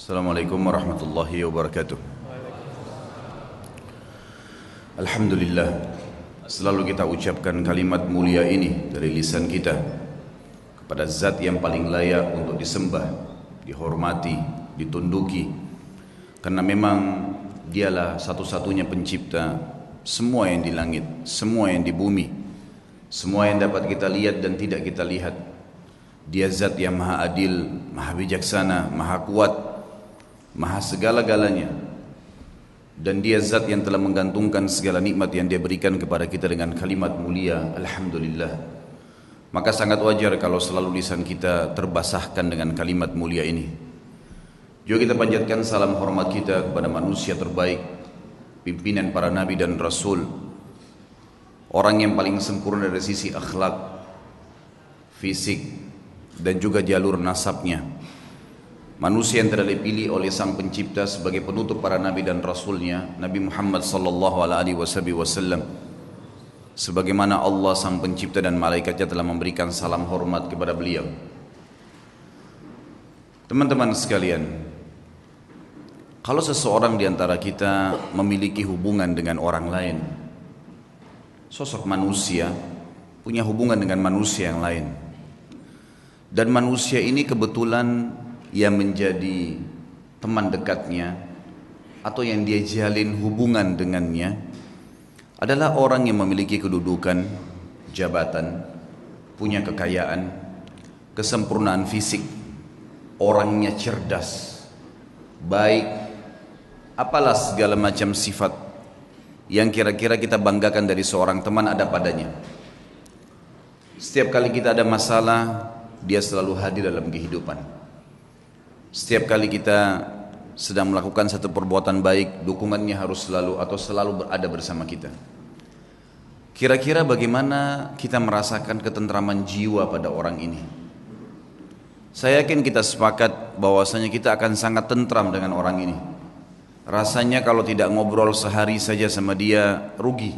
Assalamualaikum warahmatullahi wabarakatuh. Alhamdulillah, selalu kita ucapkan kalimat mulia ini dari lisan kita kepada zat yang paling layak untuk disembah, dihormati, ditunduki, karena memang dialah satu-satunya pencipta semua yang di langit, semua yang di bumi, semua yang dapat kita lihat dan tidak kita lihat. Dia zat yang maha adil, maha bijaksana, maha kuat, maha segala-galanya, dan dia zat yang telah menggantungkan segala nikmat yang dia berikan kepada kita dengan kalimat mulia Alhamdulillah. Maka sangat wajar kalau selalu lisan kita terbasahkan dengan kalimat mulia ini. Juga kita panjatkan salam hormat kita kepada manusia terbaik, pimpinan para nabi dan rasul, orang yang paling sempurna dari sisi akhlak, fisik, dan juga jalur nasabnya. Manusia yang telah dipilih oleh Sang Pencipta sebagai penutup para nabi dan rasulnya, Nabi Muhammad sallallahu alaihi wasallam. Sebagaimana Allah Sang Pencipta dan malaikatnya telah memberikan salam hormat kepada beliau. Teman-teman sekalian, kalau seseorang di antara kita memiliki hubungan dengan orang lain, sosok manusia punya hubungan dengan manusia yang lain, dan manusia ini kebetulan yang menjadi teman dekatnya atau yang dia jalin hubungan dengannya adalah orang yang memiliki kedudukan, jabatan, punya kekayaan, kesempurnaan fisik, orangnya cerdas, baik, apalah segala macam sifat yang kira-kira kita banggakan dari seorang teman ada padanya. Setiap kali kita ada masalah, dia selalu hadir dalam kehidupan. Setiap kali kita sedang melakukan satu perbuatan baik, dukungannya harus selalu berada bersama kita. Kira-kira bagaimana kita merasakan ketentraman jiwa pada orang ini? Saya yakin kita sepakat bahwasanya kita akan sangat tentram dengan orang ini. Rasanya kalau tidak ngobrol sehari saja sama dia rugi.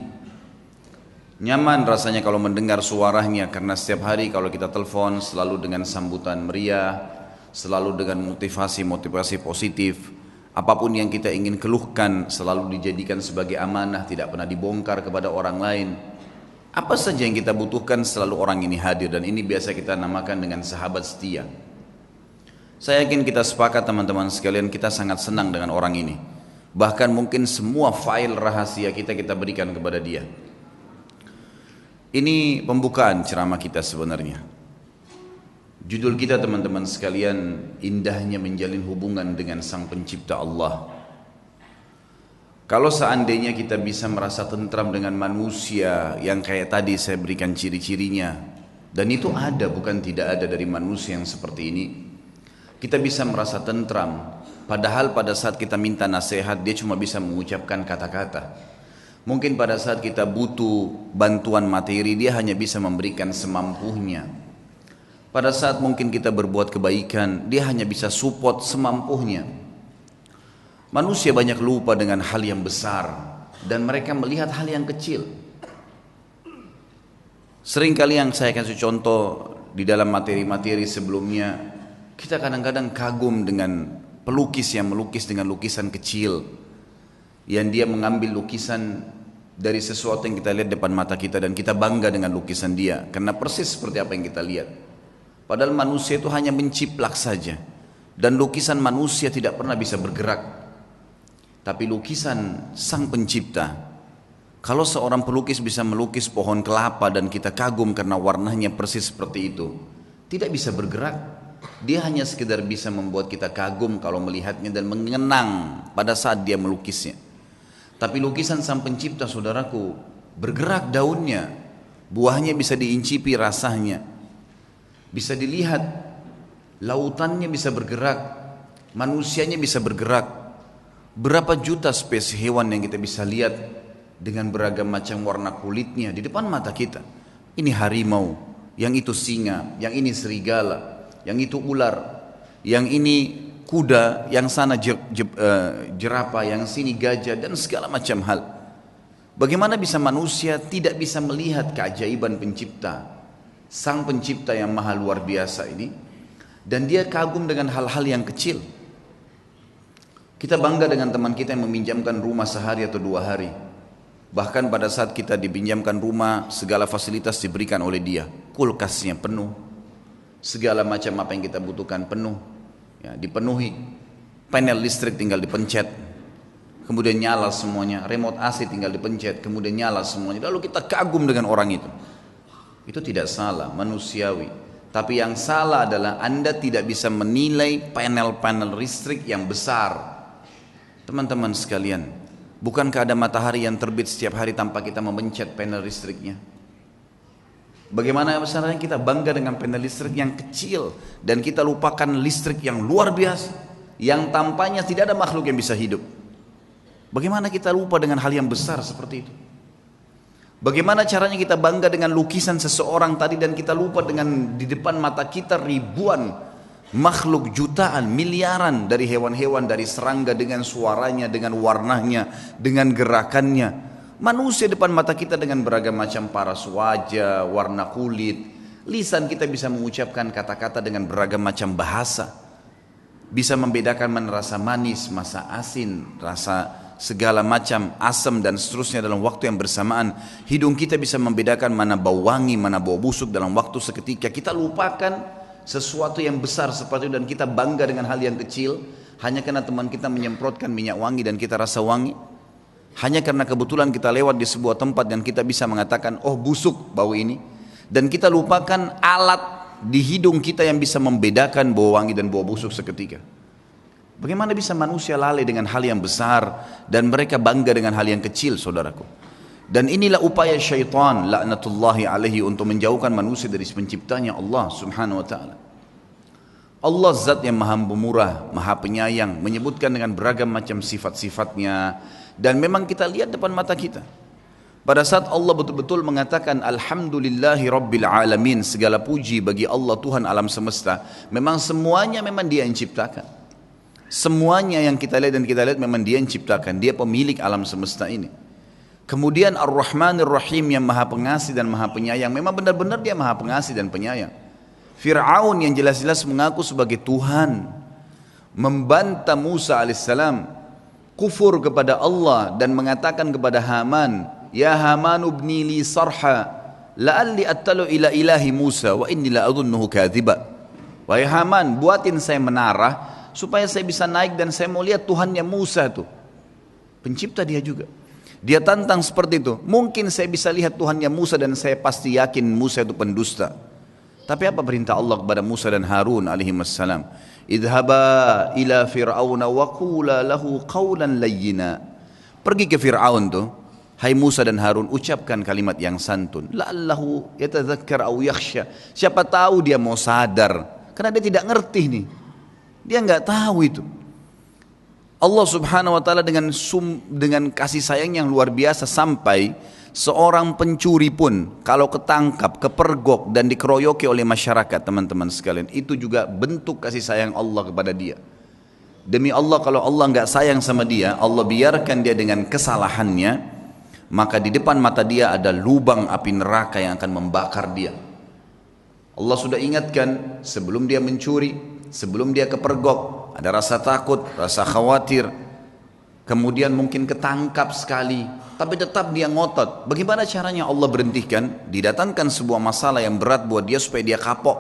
Nyaman rasanya kalau mendengar suaranya, karena setiap hari kalau kita telepon selalu dengan sambutan meriah, selalu dengan motivasi positif. Apapun yang kita ingin keluhkan selalu dijadikan sebagai amanah, tidak pernah dibongkar kepada orang lain. Apa saja yang kita butuhkan selalu orang ini hadir, dan ini biasa kita namakan dengan sahabat setia. Saya yakin kita sepakat teman-teman sekalian, kita sangat senang dengan orang ini. Bahkan mungkin semua file rahasia kita berikan kepada dia. Ini pembukaan ceramah kita sebenarnya. Judul kita teman-teman sekalian, indahnya menjalin hubungan dengan Sang Pencipta Allah. Kalau seandainya kita bisa merasa tentram dengan manusia yang kayak tadi saya berikan ciri-cirinya, dan itu ada, bukan tidak ada dari manusia yang seperti ini, kita bisa merasa tentram. Padahal pada saat kita minta nasihat, dia cuma bisa mengucapkan kata-kata. Mungkin pada saat kita butuh bantuan materi, dia hanya bisa memberikan semampunya. Pada saat mungkin kita berbuat kebaikan, dia hanya bisa support semampunya. Manusia banyak lupa dengan hal yang besar, dan mereka melihat hal yang kecil. Seringkali yang saya kasih contoh di dalam materi-materi sebelumnya, kita kadang-kadang kagum dengan pelukis yang melukis dengan lukisan kecil, yang dia mengambil lukisan dari sesuatu yang kita lihat depan mata kita, dan kita bangga dengan lukisan dia karena persis seperti apa yang kita lihat. Padahal manusia itu hanya menciplak saja, dan lukisan manusia tidak pernah bisa bergerak. Tapi lukisan Sang Pencipta, kalau seorang pelukis bisa melukis pohon kelapa dan kita kagum karena warnanya persis seperti itu, tidak bisa bergerak. Dia hanya sekedar bisa membuat kita kagum kalau melihatnya dan mengenang pada saat dia melukisnya. Tapi lukisan Sang Pencipta, saudaraku, bergerak daunnya, buahnya bisa diincipi rasanya, bisa dilihat, lautannya bisa bergerak, manusianya bisa bergerak. Berapa juta spesies hewan yang kita bisa lihat dengan beragam macam warna kulitnya di depan mata kita. Ini harimau, yang itu singa, yang ini serigala, yang itu ular, yang ini kuda, yang sana jerapah, yang sini gajah, dan segala macam hal. Bagaimana bisa manusia tidak bisa melihat keajaiban Pencipta, Sang Pencipta yang maha luar biasa ini, dan dia kagum dengan hal-hal yang kecil. Kita bangga dengan teman kita yang meminjamkan rumah sehari atau 2 hari. Bahkan pada saat kita dipinjamkan rumah, segala fasilitas diberikan oleh dia. Kulkasnya penuh, segala macam apa yang kita butuhkan penuh, ya, dipenuhi. Panel listrik tinggal dipencet, kemudian nyala semuanya. Remote AC tinggal dipencet, kemudian nyala semuanya. Lalu kita kagum dengan orang itu. Itu tidak salah, manusiawi. Tapi yang salah adalah Anda tidak bisa menilai panel-panel listrik yang besar. Teman-teman sekalian, bukankah ada matahari yang terbit setiap hari tanpa kita memencet panel listriknya? Bagaimana misalnya kita bangga dengan panel listrik yang kecil dan kita lupakan listrik yang luar biasa, yang tampaknya tidak ada makhluk yang bisa hidup. Bagaimana kita lupa dengan hal yang besar seperti itu? Bagaimana caranya kita bangga dengan lukisan seseorang tadi dan kita lupa dengan di depan mata kita ribuan makhluk, jutaan, miliaran dari hewan-hewan, dari serangga dengan suaranya, dengan warnanya, dengan gerakannya. Manusia depan mata kita dengan beragam macam paras wajah, warna kulit. Lisan kita bisa mengucapkan kata-kata dengan beragam macam bahasa. Bisa membedakan mana rasa manis, rasa asin, rasa segala macam asam dan seterusnya dalam waktu yang bersamaan. Hidung kita bisa membedakan mana bau wangi, mana bau busuk dalam waktu seketika. Kita lupakan sesuatu yang besar seperti itu dan kita bangga dengan hal yang kecil hanya karena teman kita menyemprotkan minyak wangi dan kita rasa wangi. Hanya karena kebetulan kita lewat di sebuah tempat dan kita bisa mengatakan, oh busuk bau ini. Dan kita lupakan alat di hidung kita yang bisa membedakan bau wangi dan bau busuk seketika. Bagaimana bisa manusia lalai dengan hal yang besar dan mereka bangga dengan hal yang kecil, saudaraku. Dan inilah upaya syaitan laknatullahi alaihi untuk menjauhkan manusia dari penciptanya Allah subhanahu wa ta'ala. Allah zat yang maha pemurah, maha penyayang, menyebutkan dengan beragam macam sifat-sifatnya. Dan memang kita lihat depan mata kita. Pada saat Allah betul-betul mengatakan alhamdulillahi rabbil alamin, segala puji bagi Allah Tuhan alam semesta. Memang semuanya memang dia yang ciptakan. Semuanya yang kita lihat dan kita lihat memang dia yang ciptakan. Dia pemilik alam semesta ini. Kemudian Ar-Rahmanir Rahim yang maha pengasih dan maha penyayang. Memang benar-benar dia maha pengasih dan penyayang. Fir'aun yang jelas-jelas mengaku sebagai Tuhan, membantah Musa alaihissalam, kufur kepada Allah dan mengatakan kepada Haman, ya Haman ubni li sarha la'alli attalu ila ilahi Musa wa inni la'adhunnuhu kadhiba. Wahai Haman, buatin saya menara supaya saya bisa naik dan saya mau lihat Tuhannya Musa itu. Pencipta dia juga. Dia tantang seperti itu. Mungkin saya bisa lihat Tuhannya Musa dan saya pasti yakin Musa itu pendusta. Tapi apa perintah Allah kepada Musa dan Harun alaihissalam? Idhaba ila fir'auna wa qula lahu qawlan layyina. Pergi ke Fir'aun tuh. Hai Musa dan Harun, ucapkan kalimat yang santun. La'allahu yatadzakkar aw yakhsha. Siapa tahu dia mau sadar. Karena dia tidak ngerti nih. Dia enggak tahu itu. Allah subhanahu wa ta'ala dengan kasih sayang yang luar biasa sampai seorang pencuri pun kalau ketangkap, kepergok dan dikeroyoki oleh masyarakat, teman-teman sekalian, itu juga bentuk kasih sayang Allah kepada dia. Demi Allah, kalau Allah enggak sayang sama dia, Allah biarkan dia dengan kesalahannya, maka di depan mata dia ada lubang api neraka yang akan membakar dia. Allah sudah ingatkan sebelum dia mencuri, sebelum dia kepergok, ada rasa takut, rasa khawatir, kemudian mungkin ketangkap sekali, tapi tetap dia ngotot. Bagaimana caranya Allah berhentikan? Didatangkan sebuah masalah yang berat buat dia supaya dia kapok.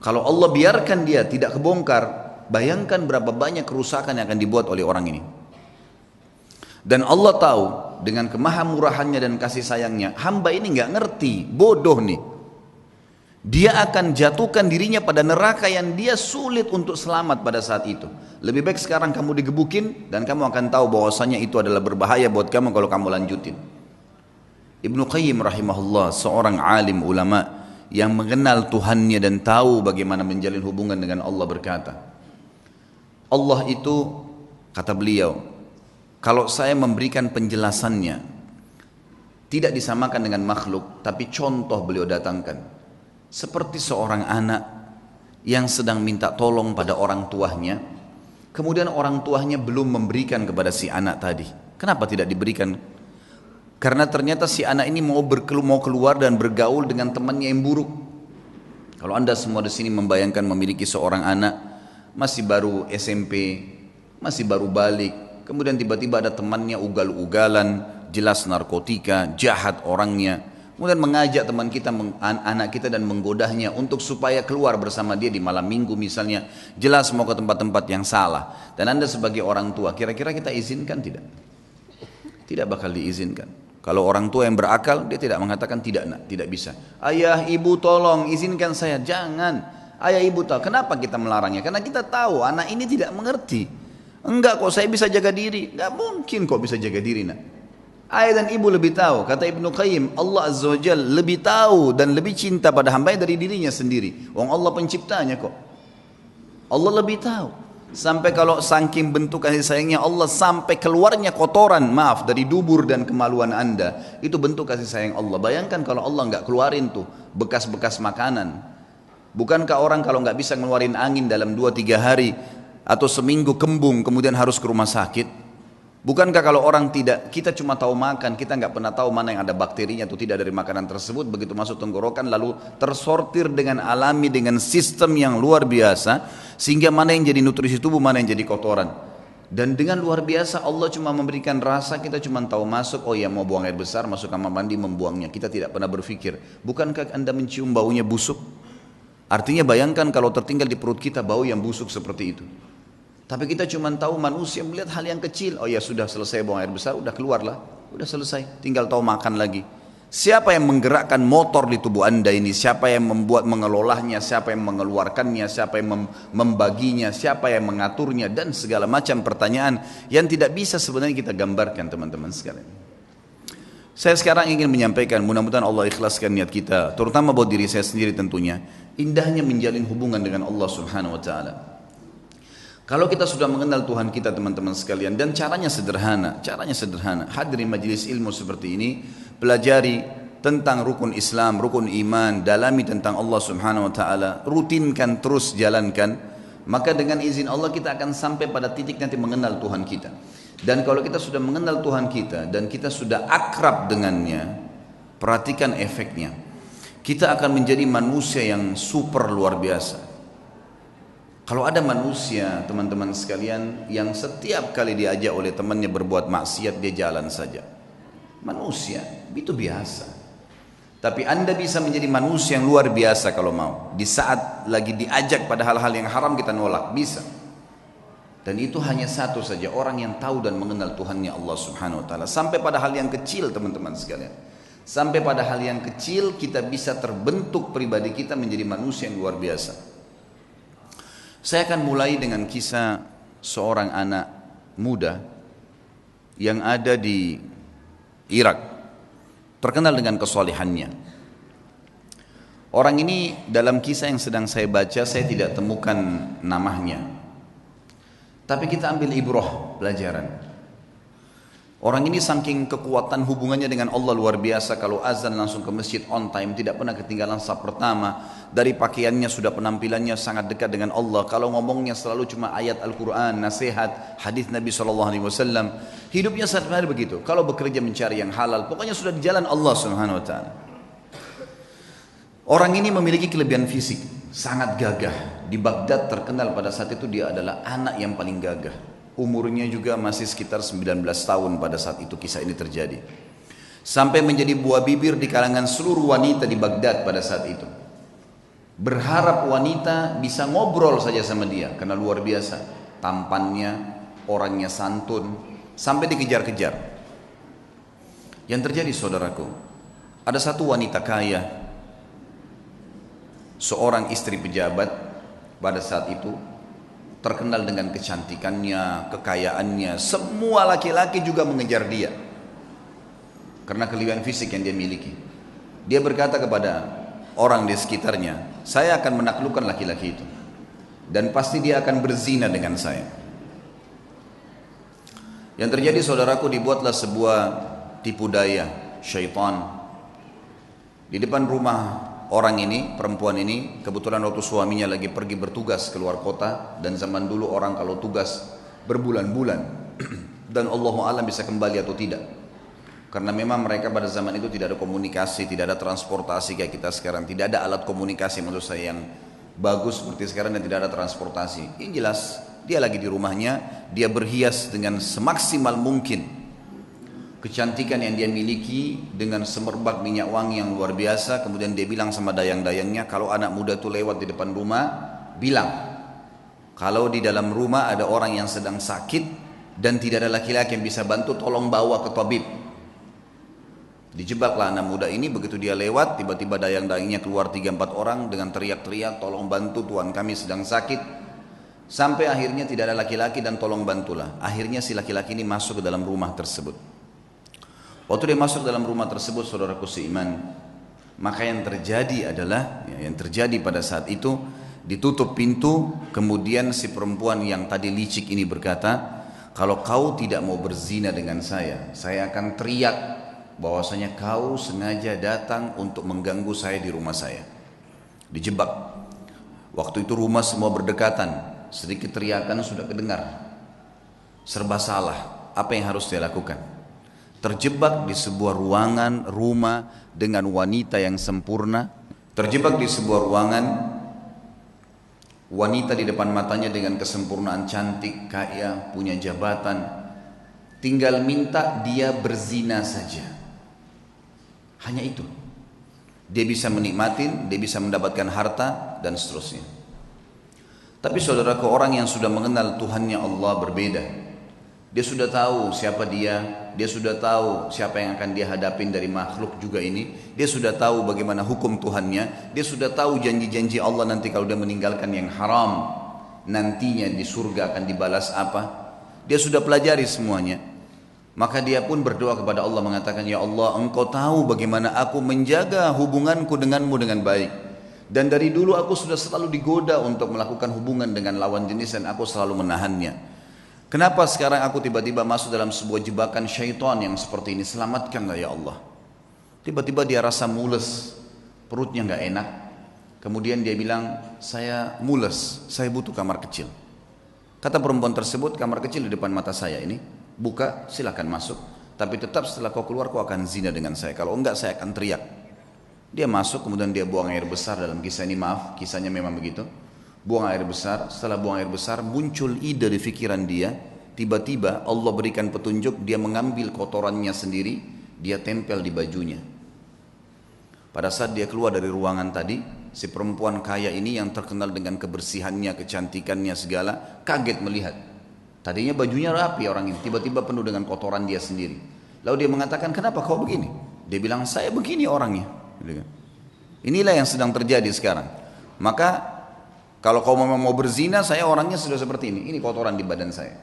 Kalau Allah biarkan dia tidak kebongkar, bayangkan berapa banyak kerusakan yang akan dibuat oleh orang ini. Dan Allah tahu dengan kemahamurahannya dan kasih sayangnya, hamba ini nggak ngerti, bodoh nih. Dia akan jatuhkan dirinya pada neraka yang dia sulit untuk selamat pada saat itu. Lebih baik sekarang kamu digebukin dan kamu akan tahu bahwasanya itu adalah berbahaya buat kamu kalau kamu lanjutin. Ibnu Qayyim rahimahullah, seorang alim ulama yang mengenal Tuhannya dan tahu bagaimana menjalin hubungan dengan Allah, berkata, Allah itu, kata beliau, kalau saya memberikan penjelasannya tidak disamakan dengan makhluk, tapi contoh beliau datangkan. Seperti seorang anak yang sedang minta tolong pada orang tuanya, kemudian orang tuanya belum memberikan kepada si anak tadi. Kenapa tidak diberikan? Karena ternyata si anak ini mau keluar dan bergaul dengan temannya yang buruk. Kalau anda semua di sini membayangkan memiliki seorang anak masih baru SMP, masih baru balik, kemudian tiba-tiba ada temannya ugal-ugalan, jelas narkotika, jahat orangnya, kemudian mengajak teman kita, anak kita dan menggodahnya untuk supaya keluar bersama dia di malam minggu misalnya, jelas mau ke tempat-tempat yang salah. Dan Anda sebagai orang tua, kira-kira kita izinkan tidak? Tidak bakal diizinkan. Kalau orang tua yang berakal, dia tidak mengatakan tidak nak, tidak bisa. Ayah, ibu tolong izinkan saya, jangan. Ayah, ibu tahu, kenapa kita melarangnya? Karena kita tahu anak ini tidak mengerti. Enggak kok, saya bisa jaga diri. Enggak mungkin kok bisa jaga diri nak. Ayah dan ibu lebih tahu. Kata Ibnu Qayyim, Allah Azza wa Jalla lebih tahu dan lebih cinta pada hambanya dari dirinya sendiri. Wong Allah penciptanya kok. Allah lebih tahu. Sampai kalau saking bentuk kasih sayangnya Allah, sampai keluarnya kotoran, maaf, dari dubur dan kemaluan Anda, itu bentuk kasih sayang Allah. Bayangkan kalau Allah nggak keluarin tuh bekas-bekas makanan. Bukankah orang kalau nggak bisa ngeluarin angin dalam 2-3 hari atau seminggu kembung kemudian harus ke rumah sakit? Bukankah kalau orang tidak, kita cuma tahu makan, kita nggak pernah tahu mana yang ada bakterinya atau tidak dari makanan tersebut, begitu masuk tenggorokan lalu tersortir dengan alami, dengan sistem yang luar biasa, sehingga mana yang jadi nutrisi tubuh, mana yang jadi kotoran. Dan dengan luar biasa Allah cuma memberikan rasa, kita cuma tahu masuk, oh ya mau buang air besar, masuk kamar mandi membuangnya, kita tidak pernah berpikir, bukankah Anda mencium baunya busuk? Artinya bayangkan kalau tertinggal di perut kita bau yang busuk seperti itu. Tapi kita cuma tahu manusia melihat hal yang kecil. Oh ya sudah selesai buang air besar, udah keluarlah, udah selesai. Tinggal tahu makan lagi. Siapa yang menggerakkan motor di tubuh Anda ini? Siapa yang membuat mengelolanya? Siapa yang mengeluarkannya? Siapa yang membaginya? Siapa yang mengaturnya? Dan segala macam pertanyaan yang tidak bisa sebenarnya kita gambarkan teman-teman sekalian. Saya sekarang ingin menyampaikan, mudah-mudahan Allah ikhlaskan niat kita, terutama buat diri saya sendiri tentunya. Indahnya menjalin hubungan dengan Allah Subhanahu wa Ta'ala. Kalau kita sudah mengenal Tuhan kita teman-teman sekalian, dan caranya sederhana, hadiri majelis ilmu seperti ini, pelajari tentang rukun Islam, rukun iman, dalami tentang Allah Subhanahu wa Ta'ala, rutinkan terus jalankan, maka dengan izin Allah kita akan sampai pada titik nanti mengenal Tuhan kita. Dan kalau kita sudah mengenal Tuhan kita dan kita sudah akrab dengannya, perhatikan efeknya. Kita akan menjadi manusia yang super luar biasa. Kalau ada manusia teman-teman sekalian yang setiap kali diajak oleh temannya berbuat maksiat dia jalan saja. Manusia itu biasa. Tapi Anda bisa menjadi manusia yang luar biasa kalau mau. Di saat lagi diajak pada hal-hal yang haram kita nolak, bisa. Dan itu hanya satu saja, orang yang tahu dan mengenal Tuhannya Allah Subhanahu wa Ta'ala. Sampai pada hal yang kecil teman-teman sekalian. Sampai pada hal yang kecil kita bisa terbentuk pribadi kita menjadi manusia yang luar biasa. Saya akan mulai dengan kisah seorang anak muda yang ada di Irak, terkenal dengan kesolehannya. Orang ini dalam kisah yang sedang saya baca saya tidak temukan namanya, tapi kita ambil ibrah, pelajaran. Orang ini saking kekuatan hubungannya dengan Allah luar biasa, kalau azan langsung ke masjid on time, tidak pernah ketinggalan saf pertama. Dari pakaiannya sudah penampilannya sangat dekat dengan Allah. Kalau ngomongnya selalu cuma ayat Al-Quran, nasihat, hadis Nabi SAW. Hidupnya sehari-hari begitu. Kalau bekerja mencari yang halal, pokoknya sudah di jalan Allah Subhanahu wa Ta'ala. Orang ini memiliki kelebihan fisik, sangat gagah. Di Baghdad terkenal pada saat itu dia adalah anak yang paling gagah. Umurnya juga masih sekitar 19 tahun pada saat itu kisah ini terjadi. Sampai menjadi buah bibir di kalangan seluruh wanita di Baghdad pada saat itu. Berharap wanita bisa ngobrol saja sama dia karena luar biasa. Tampannya, orangnya santun, sampai dikejar-kejar. Yang terjadi saudaraku, ada satu wanita kaya, seorang istri pejabat pada saat itu, terkenal dengan kecantikannya, kekayaannya. Semua laki-laki juga mengejar dia karena kelebihan fisik yang dia miliki. Dia berkata kepada orang di sekitarnya, saya akan menaklukkan laki-laki itu dan pasti dia akan berzina dengan saya. Yang terjadi saudaraku, dibuatlah sebuah tipu daya syaitan di depan rumah orang ini, perempuan ini. Kebetulan waktu suaminya lagi pergi bertugas keluar kota, dan zaman dulu orang kalau tugas berbulan-bulan dan Allahu a'lam bisa kembali atau tidak, karena memang mereka pada zaman itu tidak ada komunikasi, tidak ada transportasi kayak kita sekarang, tidak ada alat komunikasi maksud saya yang bagus seperti sekarang, dan tidak ada transportasi. Ini jelas Dia lagi di rumahnya, dia berhias dengan semaksimal mungkin. Kecantikan yang dia miliki dengan semerbak minyak wangi yang luar biasa. Kemudian dia bilang sama dayang-dayangnya, kalau anak muda itu lewat di depan rumah, bilang, kalau di dalam rumah ada orang yang sedang sakit dan tidak ada laki-laki yang bisa bantu, tolong bawa ke tabib. Dijebaklah anak muda ini, begitu dia lewat, tiba-tiba dayang-dayangnya keluar 3-4 orang dengan teriak-teriak, tolong bantu tuan kami sedang sakit. Sampai akhirnya tidak ada laki-laki dan tolong bantulah. Akhirnya si laki-laki ini masuk ke dalam rumah tersebut. Waktu dia masuk dalam rumah tersebut, saudaraku seiman, maka yang terjadi adalah, yang terjadi pada saat itu, ditutup pintu, kemudian si perempuan yang tadi licik ini berkata, kalau kau tidak mau berzina dengan saya akan teriak bahwasanya kau sengaja datang untuk mengganggu saya di rumah saya. Dijebak. Waktu itu rumah semua berdekatan, sedikit teriakan sudah kedengar. Serba salah, apa yang harus dia lakukan? Terjebak di sebuah ruangan rumah dengan wanita yang sempurna. Terjebak di sebuah ruangan, wanita di depan matanya dengan kesempurnaan, cantik, kaya, punya jabatan. Tinggal minta dia berzina saja. Hanya itu. Dia bisa menikmatin, dia bisa mendapatkan harta dan seterusnya. Tapi saudaraku, orang yang sudah mengenal Tuhannya Allah berbeda. Dia sudah tahu siapa dia sudah tahu siapa yang akan dia hadapin dari makhluk juga ini. Dia sudah tahu bagaimana hukum Tuhannya, dia sudah tahu janji-janji Allah nanti kalau dia meninggalkan yang haram, nantinya di surga akan dibalas apa. Dia sudah pelajari semuanya. Maka dia pun berdoa kepada Allah mengatakan, ya Allah, engkau tahu bagaimana aku menjaga hubunganku denganmu dengan baik. Dan dari dulu aku sudah selalu digoda untuk melakukan hubungan dengan lawan jenis dan aku selalu menahannya. Kenapa sekarang aku tiba-tiba masuk dalam sebuah jebakan syaitan yang seperti ini? Selamatkanlah ya Allah. Tiba-tiba dia rasa mules, perutnya gak enak. Kemudian dia bilang, saya mules, saya butuh kamar kecil. Kata perempuan tersebut, kamar kecil di depan mata saya ini, buka, silakan masuk. Tapi tetap setelah kau keluar kau akan zina dengan saya. Kalau enggak saya akan teriak. Dia masuk, kemudian dia buang air besar. Dalam kisah ini, maaf, kisahnya memang begitu. Buang air besar. Setelah buang air besar, muncul ide di pikiran dia. Tiba-tiba Allah berikan petunjuk. Dia mengambil kotorannya sendiri, dia tempel di bajunya. Pada saat dia keluar dari ruangan tadi, si perempuan kaya ini yang terkenal dengan kebersihannya, kecantikannya segala, kaget melihat. Tadinya bajunya rapi orang ini, tiba-tiba penuh dengan kotoran dia sendiri. Lalu dia mengatakan, kenapa kau begini? Dia bilang, saya begini orangnya. Inilah yang sedang terjadi sekarang. Maka kalau kau memang mau berzina, saya orangnya sudah seperti ini. Ini kotoran di badan saya.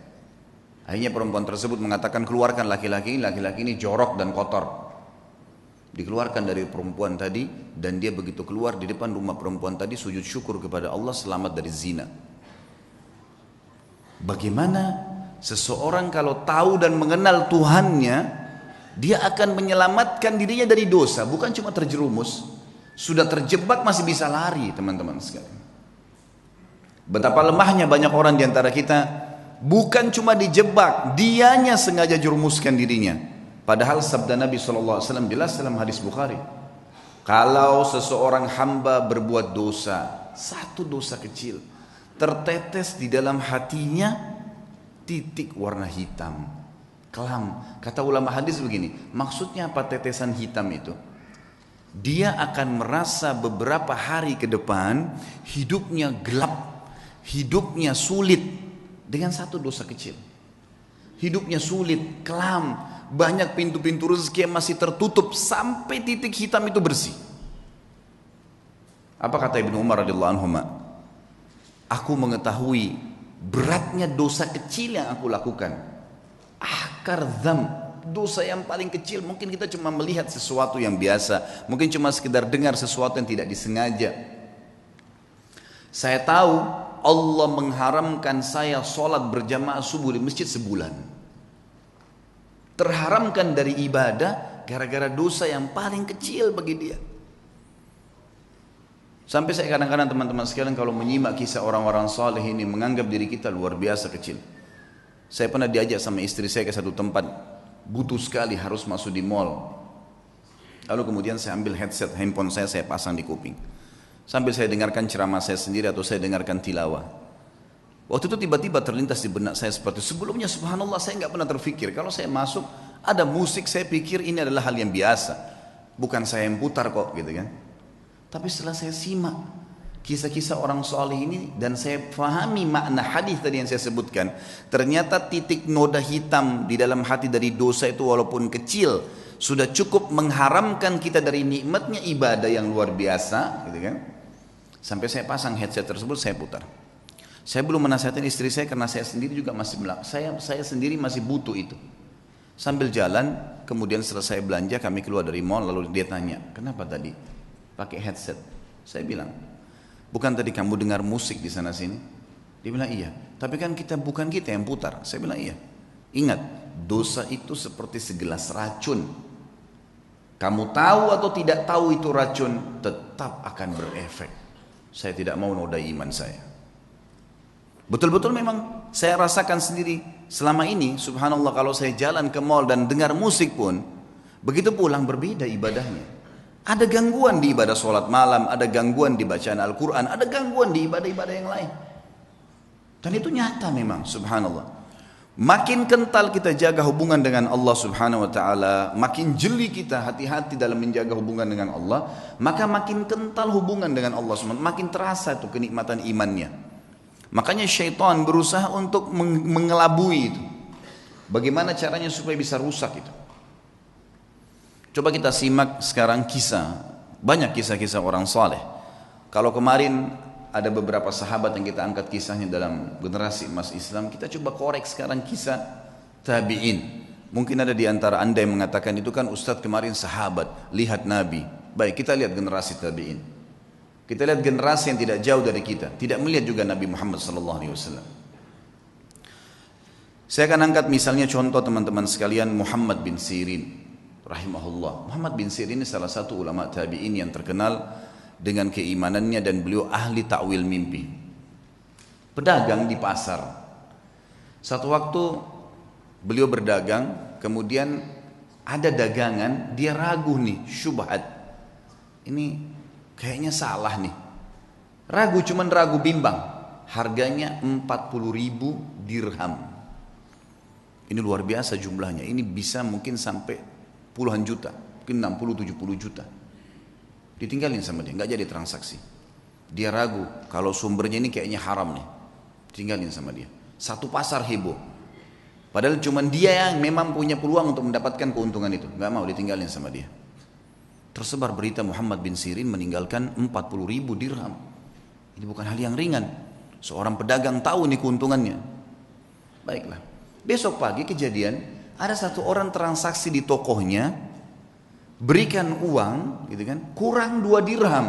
Akhirnya perempuan tersebut mengatakan, keluarkan laki-laki ini jorok dan kotor. Dikeluarkan dari perempuan tadi, dan dia begitu keluar di depan rumah perempuan tadi sujud syukur kepada Allah selamat dari zina. Bagaimana seseorang kalau tahu dan mengenal Tuhannya, dia akan menyelamatkan dirinya dari dosa, bukan cuma terjerumus. Sudah terjebak masih bisa lari, teman-teman sekalian. Betapa lemahnya banyak orang di antara kita, bukan cuma dijebak, dianya sengaja jerumuskan dirinya. Padahal sabda Nabi SAW jelas dalam hadis Bukhari, kalau seseorang hamba berbuat dosa, satu dosa kecil, tertetes di dalam hatinya titik warna hitam, kelam. Kata ulama hadis begini, maksudnya apa tetesan hitam itu? Dia akan merasa beberapa hari ke depan hidupnya gelap, hidupnya sulit dengan satu dosa kecil. Hidupnya sulit, kelam, banyak pintu-pintu rezeki yang masih tertutup sampai titik hitam itu bersih. Apa kata Ibnu Umar radhiyallahu anhu? Aku mengetahui beratnya dosa kecil yang aku lakukan. Akar dzam, dosa yang paling kecil. Mungkin kita cuma melihat sesuatu yang biasa, mungkin cuma sekedar dengar sesuatu yang tidak disengaja. Saya tahu Allah mengharamkan saya sholat berjamaah subuh di masjid sebulan. Terharamkan dari ibadah gara-gara dosa yang paling kecil bagi dia. Sampai saya kadang-kadang teman-teman sekalian kalau menyimak kisah orang-orang saleh ini menganggap diri kita luar biasa kecil. Saya pernah diajak sama istri saya ke satu tempat, butuh sekali harus masuk di mall. Lalu kemudian saya ambil headset handphone saya pasang di kuping. Sambil saya dengarkan ceramah saya sendiri atau saya dengarkan tilawah. Waktu itu tiba-tiba terlintas di benak saya seperti itu. Sebelumnya subhanallah saya nggak pernah terfikir. Kalau saya masuk ada musik saya pikir ini adalah hal yang biasa. Bukan saya yang putar kok gitu kan. Tapi setelah saya simak kisah-kisah orang saleh ini dan saya pahami makna hadis tadi yang saya sebutkan. Ternyata titik noda hitam di dalam hati dari dosa itu walaupun kecil sudah cukup mengharamkan kita dari nikmatnya ibadah yang luar biasa gitu kan. Sampai saya pasang headset tersebut saya putar. Saya belum menasihatkan istri saya karena saya sendiri juga masih saya sendiri masih butuh itu. Sambil jalan, kemudian selesai belanja kami keluar dari mall lalu dia tanya, "Kenapa tadi pakai headset?" Saya bilang, "Bukan tadi kamu dengar musik di sana sini?" Dia bilang, "Iya." "Tapi kan bukan kita yang putar." Saya bilang, "Iya." Ingat, dosa itu seperti segelas racun. Kamu tahu atau tidak tahu itu racun, tetap akan berefek. Saya tidak mau nodai iman saya. Betul-betul memang saya rasakan sendiri selama ini, subhanallah kalau saya jalan ke mall dan dengar musik pun, begitu pulang berbeda ibadahnya. Ada gangguan di ibadah sholat malam, ada gangguan di bacaan Al-Quran, ada gangguan di ibadah-ibadah yang lain. Dan itu nyata memang, subhanallah. Makin kental kita jaga hubungan dengan Allah subhanahu wa ta'ala, makin jeli kita hati-hati dalam menjaga hubungan dengan Allah, maka makin kental hubungan dengan Allah subhanahu wa ta'ala, makin terasa itu kenikmatan imannya. Makanya syaitan berusaha untuk mengelabui itu. Bagaimana caranya supaya bisa rusak itu? Coba kita simak sekarang kisah. Banyak kisah-kisah orang saleh. Kalau kemarin ada beberapa sahabat yang kita angkat kisahnya dalam generasi emas Islam, kita coba korek sekarang kisah tabi'in. Mungkin ada di antara anda yang mengatakan itu kan Ustadz kemarin sahabat, lihat Nabi. Baik, kita lihat generasi tabi'in. Kita lihat generasi yang tidak jauh dari kita, tidak melihat juga Nabi Muhammad SAW. Saya akan angkat misalnya contoh teman-teman sekalian Muhammad bin Sirin, rahimahullah. Muhammad bin Sirin ini salah satu ulama tabi'in yang terkenal dengan keimanannya dan beliau ahli takwil mimpi. Pedagang di pasar. Satu waktu beliau berdagang, kemudian ada dagangan, dia ragu nih, syubhat. Ini kayaknya salah nih. Ragu, cuman ragu bimbang. Harganya 40.000 dirham. Ini luar biasa jumlahnya. Ini bisa mungkin sampai puluhan juta, mungkin 60-70 juta. Ditinggalin sama dia, nggak jadi transaksi. Dia ragu, kalau sumbernya ini kayaknya haram nih. Tinggalin sama dia. Satu pasar heboh. Padahal cuman dia yang memang punya peluang untuk mendapatkan keuntungan itu. Nggak mau, ditinggalin sama dia. Tersebar berita Muhammad bin Sirin meninggalkan 40.000 dirham. Ini bukan hal yang ringan. Seorang pedagang tahu nih keuntungannya. Baiklah. Besok pagi kejadian, ada satu orang transaksi di tokohnya, berikan uang, gitu kan, kurang 2 dirham.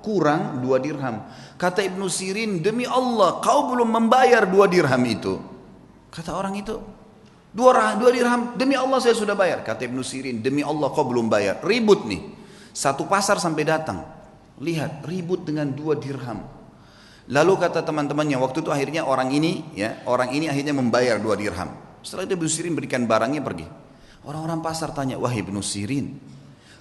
Kurang 2 dirham. Kata Ibnu Sirin, demi Allah, kau belum membayar 2 dirham itu. Kata orang itu, 2 dirham, demi Allah saya sudah bayar. Kata Ibnu Sirin, demi Allah kau belum bayar. Ribut nih. Satu pasar sampai datang, lihat ribut dengan 2 dirham. Lalu kata teman-temannya, waktu itu akhirnya orang ini akhirnya membayar 2 dirham. Setelah itu Ibnu Sirin berikan barangnya pergi. Orang-orang pasar tanya, wahai Ibnu Sirin,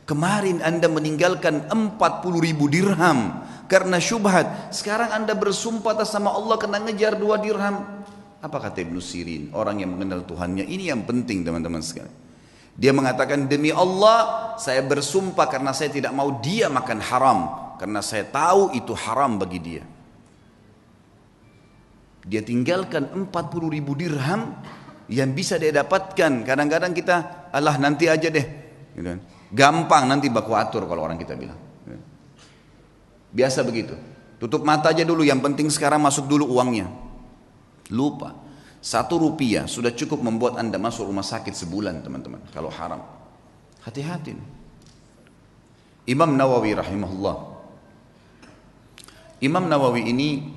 kemarin anda meninggalkan 40.000 dirham karena syubhat. Sekarang anda bersumpah atas sama Allah kena ngejar 2 dirham. Apa kata Ibnu Sirin? Orang yang mengenal Tuhannya, ini yang penting teman-teman sekalian. Dia mengatakan, demi Allah saya bersumpah karena saya tidak mau dia makan haram, karena saya tahu itu haram bagi dia. Dia tinggalkan 40.000 dirham yang bisa dia dapatkan. Kadang-kadang kita, Allah nanti aja deh, gampang nanti baku atur kalau orang kita bilang. Biasa begitu. Tutup mata aja dulu, yang penting sekarang masuk dulu uangnya. Lupa. 1 rupiah sudah cukup membuat anda masuk rumah sakit sebulan teman-teman. Kalau haram, hati-hati. Imam Nawawi rahimahullah. Imam Nawawi ini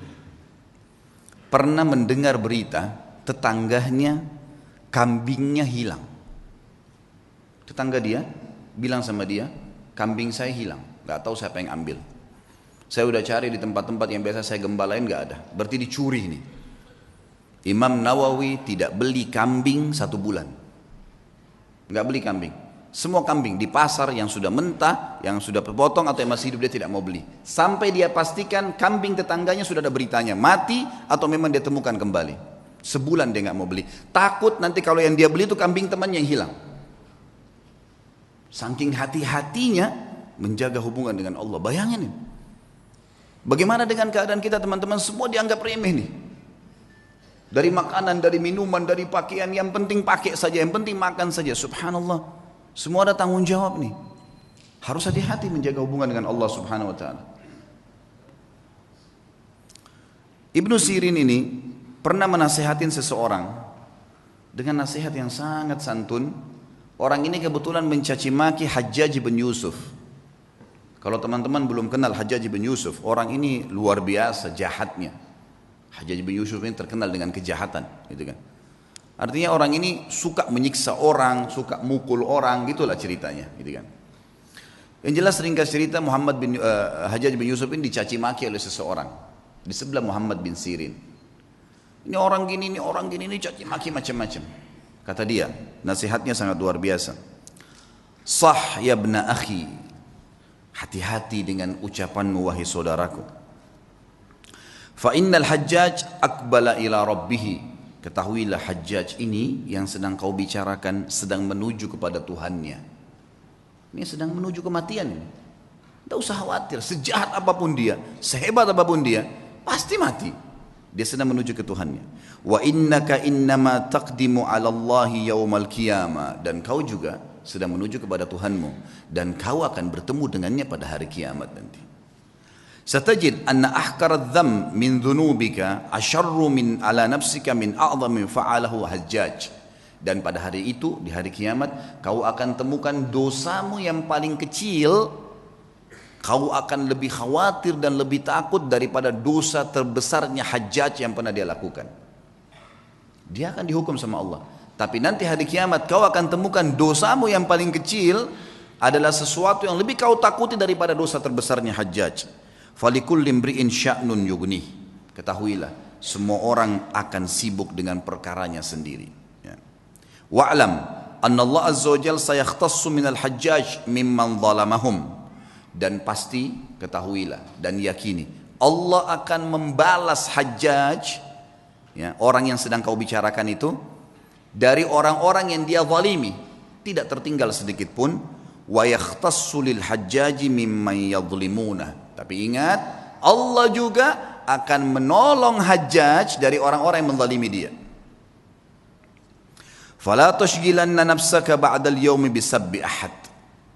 pernah mendengar berita tetangganya kambingnya hilang. Tetangga dia bilang sama dia, kambing saya hilang, gak tahu siapa yang ambil. Saya udah cari di tempat-tempat yang biasa saya gembalain gak ada, berarti dicuri nih. Imam Nawawi tidak beli kambing 1 bulan. Nggak beli kambing. Semua kambing di pasar yang sudah mentah, yang sudah potong atau yang masih hidup dia tidak mau beli. Sampai dia pastikan kambing tetangganya sudah ada beritanya, mati atau memang dia temukan kembali. Sebulan dia nggak mau beli. Takut nanti kalau yang dia beli itu kambing temannya yang hilang. Saking hati-hatinya menjaga hubungan dengan Allah. Bayangin ini. Bagaimana dengan keadaan kita teman-teman? Semua dianggap remeh nih. Dari makanan, dari minuman, dari pakaian, yang penting pakai saja, yang penting makan saja. Subhanallah. Semua ada tanggung jawab nih. Harus hati-hati menjaga hubungan dengan Allah Subhanahu wa taala. Ibnu Sirin ini pernah menasihatin seseorang dengan nasihat yang sangat santun. Orang ini kebetulan mencaci maki Hajjaj bin Yusuf. Kalau teman-teman belum kenal Hajjaj bin Yusuf, orang ini luar biasa jahatnya. Hajjaj bin Yusuf ini terkenal dengan kejahatan, gitu kan. Artinya orang ini suka menyiksa orang, suka mukul orang, gitulah ceritanya, gitu kan. Yang jelas ringkas cerita Hajjaj bin Yusuf ini dicaci maki oleh seseorang di sebelah Muhammad bin Sirin. Ini orang gini, ini caci maki macam-macam. Kata dia, nasihatnya sangat luar biasa. Sah ya ibna akhi, hati-hati dengan ucapanmu wahai saudaraku. Fa innal Hajjaj aqbala ila rabbih. Ketahuilah Hajjaj ini yang sedang kau bicarakan sedang menuju kepada Tuhannya. Ini sedang menuju kematian ini. Tidak usah khawatir, sejahat apapun dia, sehebat apapun dia, pasti mati. Dia sedang menuju ke Tuhannya. Wa innaka innama taqdimu 'ala Allahi yaumal qiyamah, dan kau juga sedang menuju kepada Tuhanmu dan kau akan bertemu dengannya pada hari kiamat nanti. Satajid anna ahkaradh dham min dhunubika asyarru min ala nafsika min a'zami fa'alahu Hajjaj. Dan pada hari itu, di hari kiamat, kau akan temukan dosamu yang paling kecil, kau akan lebih khawatir dan lebih takut daripada dosa terbesarnya Hajjaj yang pernah dia lakukan. Dia akan dihukum sama Allah. Tapi nanti hari kiamat kau akan temukan dosamu yang paling kecil adalah sesuatu yang lebih kau takuti daripada dosa terbesarnya Hajjaj. Falikulli imri'in sya'nun yughni. Ketahuilah, semua orang akan sibuk dengan perkaranya sendiri. Ya. Wa'lam anna Allah azza wa jalla sayakhtassu minal Hajjaj mimman zalamahum. Dan pasti ketahuilah dan yakini Allah akan membalas Hajjaj, ya, orang yang sedang kau bicarakan itu, dari orang-orang yang dia zalimi, tidak tertinggal sedikit pun. Wa yakhtassu lil Hajjaji mimman yadhlimuna. Tapi ingat, Allah juga akan menolong Hajjaj dari orang-orang yang menzalimi dia. Fala tushghilanna nafsaka ba'dal yaumi bisabbi ahad.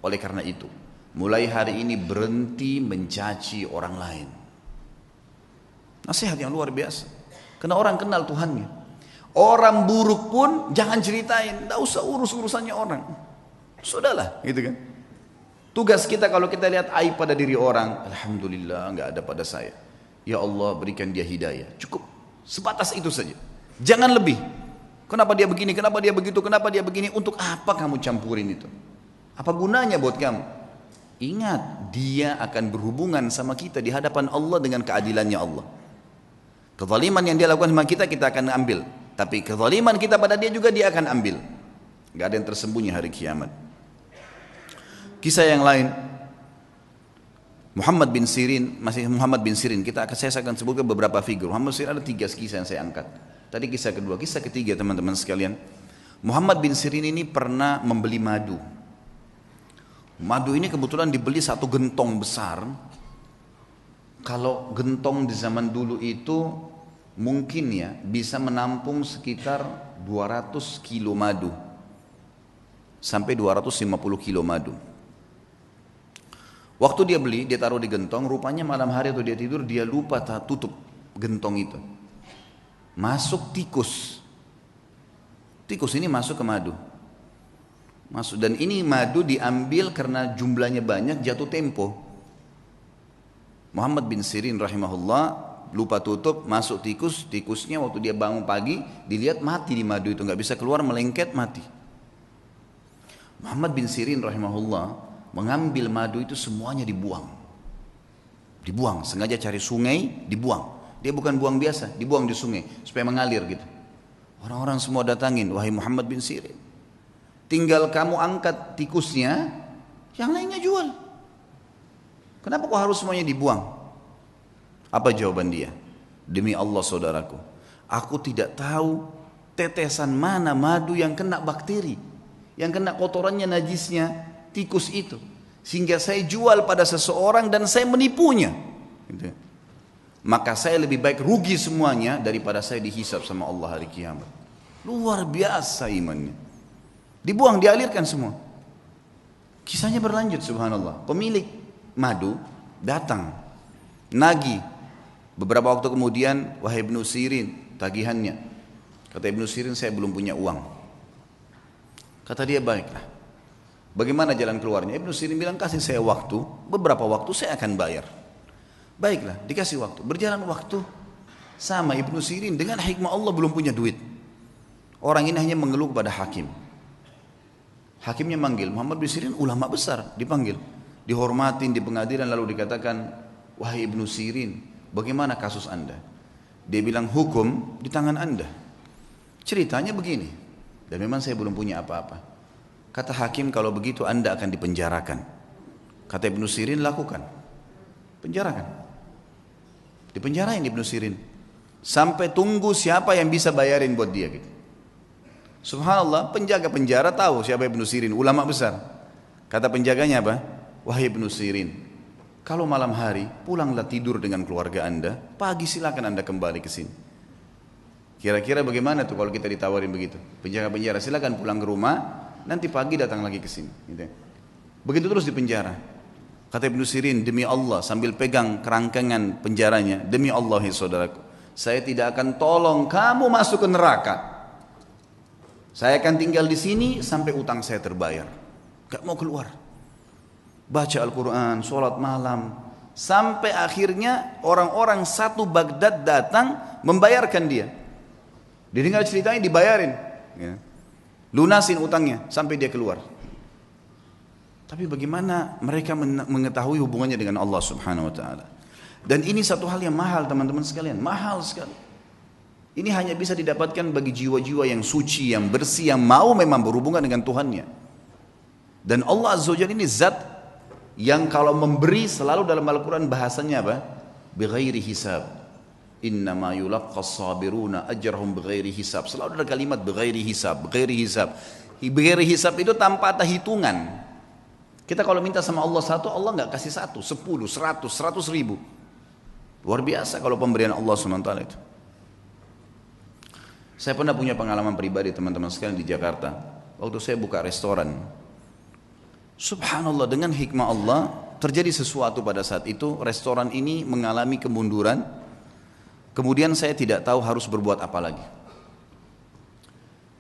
Oleh karena itu, mulai hari ini berhenti mencaci orang lain. Nasihat yang luar biasa. Karena orang kenal Tuhannya. Orang buruk pun jangan ceritain, tidak usah urus-urusannya orang. Sudahlah, gitu kan. Tugas kita kalau kita lihat aib pada diri orang, alhamdulillah enggak ada pada saya. Ya Allah berikan dia hidayah. Cukup sebatas itu saja. Jangan lebih. Kenapa dia begini, kenapa dia begitu, kenapa dia begini? Untuk apa kamu campurin itu? Apa gunanya buat kamu? Ingat, dia akan berhubungan sama kita di hadapan Allah dengan keadilannya Allah. Kezaliman yang dia lakukan sama kita, kita akan ambil. Tapi kezaliman kita pada dia juga dia akan ambil. Enggak ada yang tersembunyi hari kiamat. Kisah yang lain, Muhammad bin Sirin, saya akan sebutkan beberapa figur. Muhammad bin Sirin ada 3 kisah yang saya angkat. Tadi kisah kedua, kisah ketiga teman-teman sekalian. Muhammad bin Sirin ini pernah membeli madu. Madu ini kebetulan dibeli 1 gentong besar. Kalau gentong di zaman dulu itu mungkin ya bisa menampung sekitar 200 kilo madu. Sampai 250 kilo madu. Waktu dia beli, dia taruh di gentong, rupanya malam hari atau dia tidur, dia lupa tutup gentong itu. Masuk tikus. Tikus ini masuk ke madu. Masuk, dan ini madu diambil karena jumlahnya banyak, jatuh tempo. Muhammad bin Sirin rahimahullah lupa tutup, masuk tikus, tikusnya waktu dia bangun pagi, dilihat mati di madu itu, nggak bisa keluar, melengket, mati. Muhammad bin Sirin rahimahullah mengambil madu itu semuanya dibuang. Dibuang, sengaja cari sungai, dibuang. Dia bukan buang biasa, dibuang di sungai supaya mengalir gitu. Orang-orang semua datangin, wahai Muhammad bin Sirin, tinggal kamu angkat tikusnya, yang lainnya jual. Kenapa kok harus semuanya dibuang? Apa jawaban dia? Demi Allah saudaraku, aku tidak tahu tetesan mana madu yang kena bakteri, yang kena kotorannya, najisnya tikus itu, sehingga saya jual pada seseorang dan saya menipunya gitu. Maka saya lebih baik rugi semuanya daripada saya dihisab sama Allah hari kiamat. Luar biasa imannya. Dibuang, dialirkan semua. Kisahnya berlanjut, subhanallah. Pemilik madu datang nagih. Beberapa waktu kemudian, wahai Ibnu Sirin, tagihannya. Kata Ibnu Sirin, saya belum punya uang. Kata dia, baiklah, bagaimana jalan keluarnya? Ibnu Sirin bilang, kasih saya waktu, beberapa waktu saya akan bayar. Baiklah, dikasih waktu. Berjalan waktu, sama Ibnu Sirin dengan hikmah Allah belum punya duit. Orang ini hanya mengeluh kepada hakim. Hakimnya manggil, Muhammad bin Sirin ulama besar, dipanggil, dihormatin di pengadilan, lalu dikatakan, wahai Ibnu Sirin, bagaimana kasus anda? Dia bilang, hukum di tangan anda. Ceritanya begini, dan memang saya belum punya apa-apa. Kata hakim, kalau begitu anda akan dipenjarakan. Kata Ibnu Sirin, lakukan, penjarakan. Dipenjarain Ibnu Sirin sampai tunggu siapa yang bisa bayarin buat dia gitu. Subhanallah, penjaga penjara tahu siapa Ibnu Sirin, ulama besar. Kata penjaganya apa? Wahai Ibnu Sirin, kalau malam hari pulanglah tidur dengan keluarga anda, pagi silakan anda kembali ke sini. Kira-kira bagaimana tuh kalau kita ditawarin begitu? Penjaga penjara, silakan pulang ke rumah, nanti pagi datang lagi ke sini gitu. Begitu terus di penjara. Kata Ibnu Sirin, demi Allah, sambil pegang kerangkangan penjaranya, demi Allah ya saudaraku, saya tidak akan tolong kamu masuk ke neraka. Saya akan tinggal di sini sampai utang saya terbayar. Gak mau keluar. Baca Al-Quran, sholat malam, sampai akhirnya orang-orang satu Baghdad datang membayarkan dia. Didengar ceritanya, dibayarin, ya. Lunasin utangnya sampai dia keluar. Tapi bagaimana mereka mengetahui hubungannya dengan Allah subhanahu wa ta'ala? Dan ini satu hal yang mahal teman-teman sekalian, mahal sekali. Ini hanya bisa didapatkan bagi jiwa-jiwa yang suci, yang bersih, yang mau memang berhubungan dengan Tuhannya. Dan Allah Azza wa Jalla ini zat yang kalau memberi selalu dalam Al-Quran bahasanya apa? Bighairi hisab. Innama yulaqqas sabiruna ajrahum bighairi hisab. Selalu ada kalimat bighairi hisab, bighairi hisab. Bighairi hisab itu tanpa ada hitungan. Kita kalau minta sama Allah satu, Allah nggak kasih satu, 10, 100, 100 ribu. Luar biasa kalau pemberian Allah SWT itu. Saya pernah punya pengalaman pribadi teman-teman sekalian di Jakarta. Waktu saya buka restoran. Subhanallah, dengan hikmah Allah terjadi sesuatu pada saat itu. Restoran ini mengalami kemunduran. Kemudian saya tidak tahu harus berbuat apa lagi.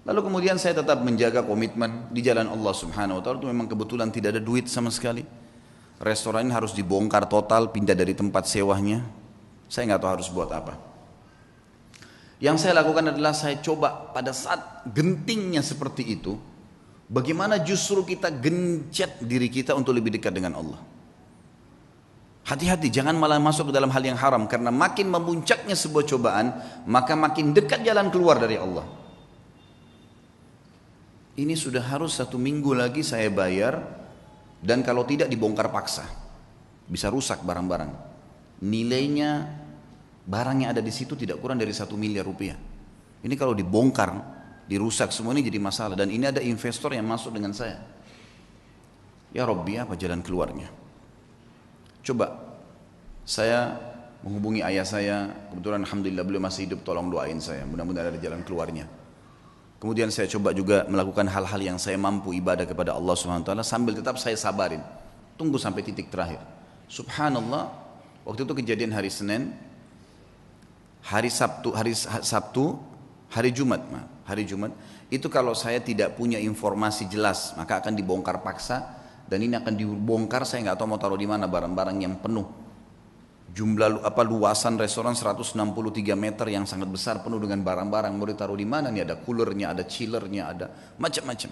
Lalu kemudian saya tetap menjaga komitmen di jalan Allah subhanahu wa ta'ala. Itu memang kebetulan tidak ada duit sama sekali. Restoran ini harus dibongkar total, pindah dari tempat sewanya. Saya nggak tahu harus buat apa. Yang saya lakukan adalah saya coba pada saat gentingnya seperti itu, bagaimana justru kita gencet diri kita untuk lebih dekat dengan Allah. Hati-hati, jangan malah masuk ke dalam hal yang haram. Karena makin memuncaknya sebuah cobaan, maka makin dekat jalan keluar dari Allah. Ini sudah harus 1 minggu lagi saya bayar, dan kalau tidak dibongkar paksa, bisa rusak barang-barang. Nilainya barang yang ada di situ tidak kurang dari 1 miliar rupiah. Ini kalau dibongkar, dirusak semua, ini jadi masalah. Dan ini ada investor yang masuk dengan saya. Ya Rabbi, apa jalan keluarnya? Coba saya menghubungi ayah saya, kebetulan alhamdulillah beliau masih hidup, tolong doain saya, mudah-mudahan ada jalan keluarnya. Kemudian saya coba juga melakukan hal-hal yang saya mampu, ibadah kepada Allah SWT, sambil tetap saya sabarin, tunggu sampai titik terakhir. Subhanallah, waktu itu kejadian hari Senin, hari Jumat, itu kalau saya tidak punya informasi jelas, maka akan dibongkar paksa, dan ini akan dibongkar, saya nggak tahu mau taruh di mana barang-barang yang penuh. Jumlah luasan restoran 163 meter yang sangat besar, penuh dengan barang-barang. Mau ditaruh di mana nih? Ada coolernya, ada chillernya, ada macam-macam.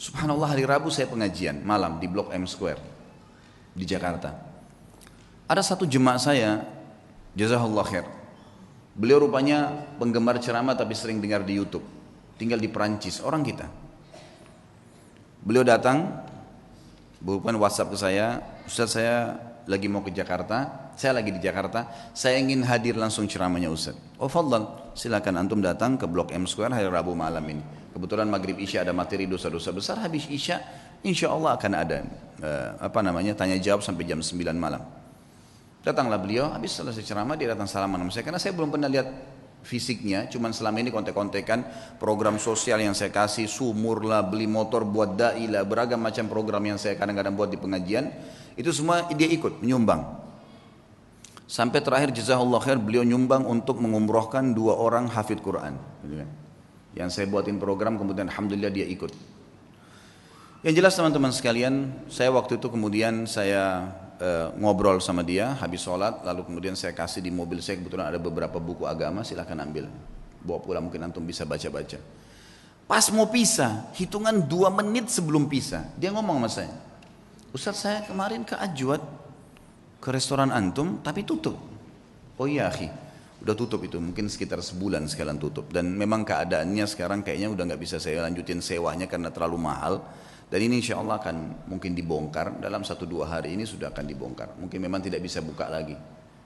Subhanallah, hari Rabu saya pengajian malam di Blok M Square di Jakarta. Ada satu jemaah saya, jazakallah khair. Beliau rupanya penggemar ceramah tapi sering dengar di YouTube. Tinggal di Perancis, orang kita. Beliau datang, bukan WhatsApp ke saya, Ustaz saya lagi mau ke Jakarta, saya lagi di Jakarta, saya ingin hadir langsung ceramahnya Ustaz. Oh fadlan, silakan antum datang ke Blok M Square hari Rabu malam ini. Kebetulan maghrib Isya ada materi dosa-dosa besar, habis Isya insya Allah akan ada tanya jawab sampai jam 9 malam. Datanglah beliau, habis selesai ceramah dia datang salaman sama saya, karena saya belum pernah lihat fisiknya, cuman selama ini kontek-kontekan program sosial yang saya kasih, sumur lah, beli motor buat dai lah, beragam macam program yang saya kadang-kadang buat di pengajian, itu semua dia ikut menyumbang. Sampai terakhir jazakallah khair, beliau nyumbang untuk mengumrohkan 2 orang hafidh Quran, yang saya buatin program, kemudian alhamdulillah dia ikut. Yang jelas teman-teman sekalian, saya waktu itu kemudian saya ngobrol sama dia habis sholat, lalu kemudian saya kasih di mobil saya, kebetulan ada beberapa buku agama, silahkan ambil, bawa pulang, mungkin antum bisa baca-baca. Pas mau pisah, hitungan 2 menit sebelum pisah, dia ngomong sama saya, Ustaz saya kemarin ke Ajwad, ke restoran antum, tapi tutup. Oh iya akhi, udah tutup itu, mungkin sekitar sebulan sekalian tutup, dan memang keadaannya sekarang kayaknya udah nggak bisa saya lanjutin sewanya karena terlalu mahal. Dan ini insya Allah akan mungkin dibongkar, dalam 1-2 hari ini sudah akan dibongkar. Mungkin memang tidak bisa buka lagi.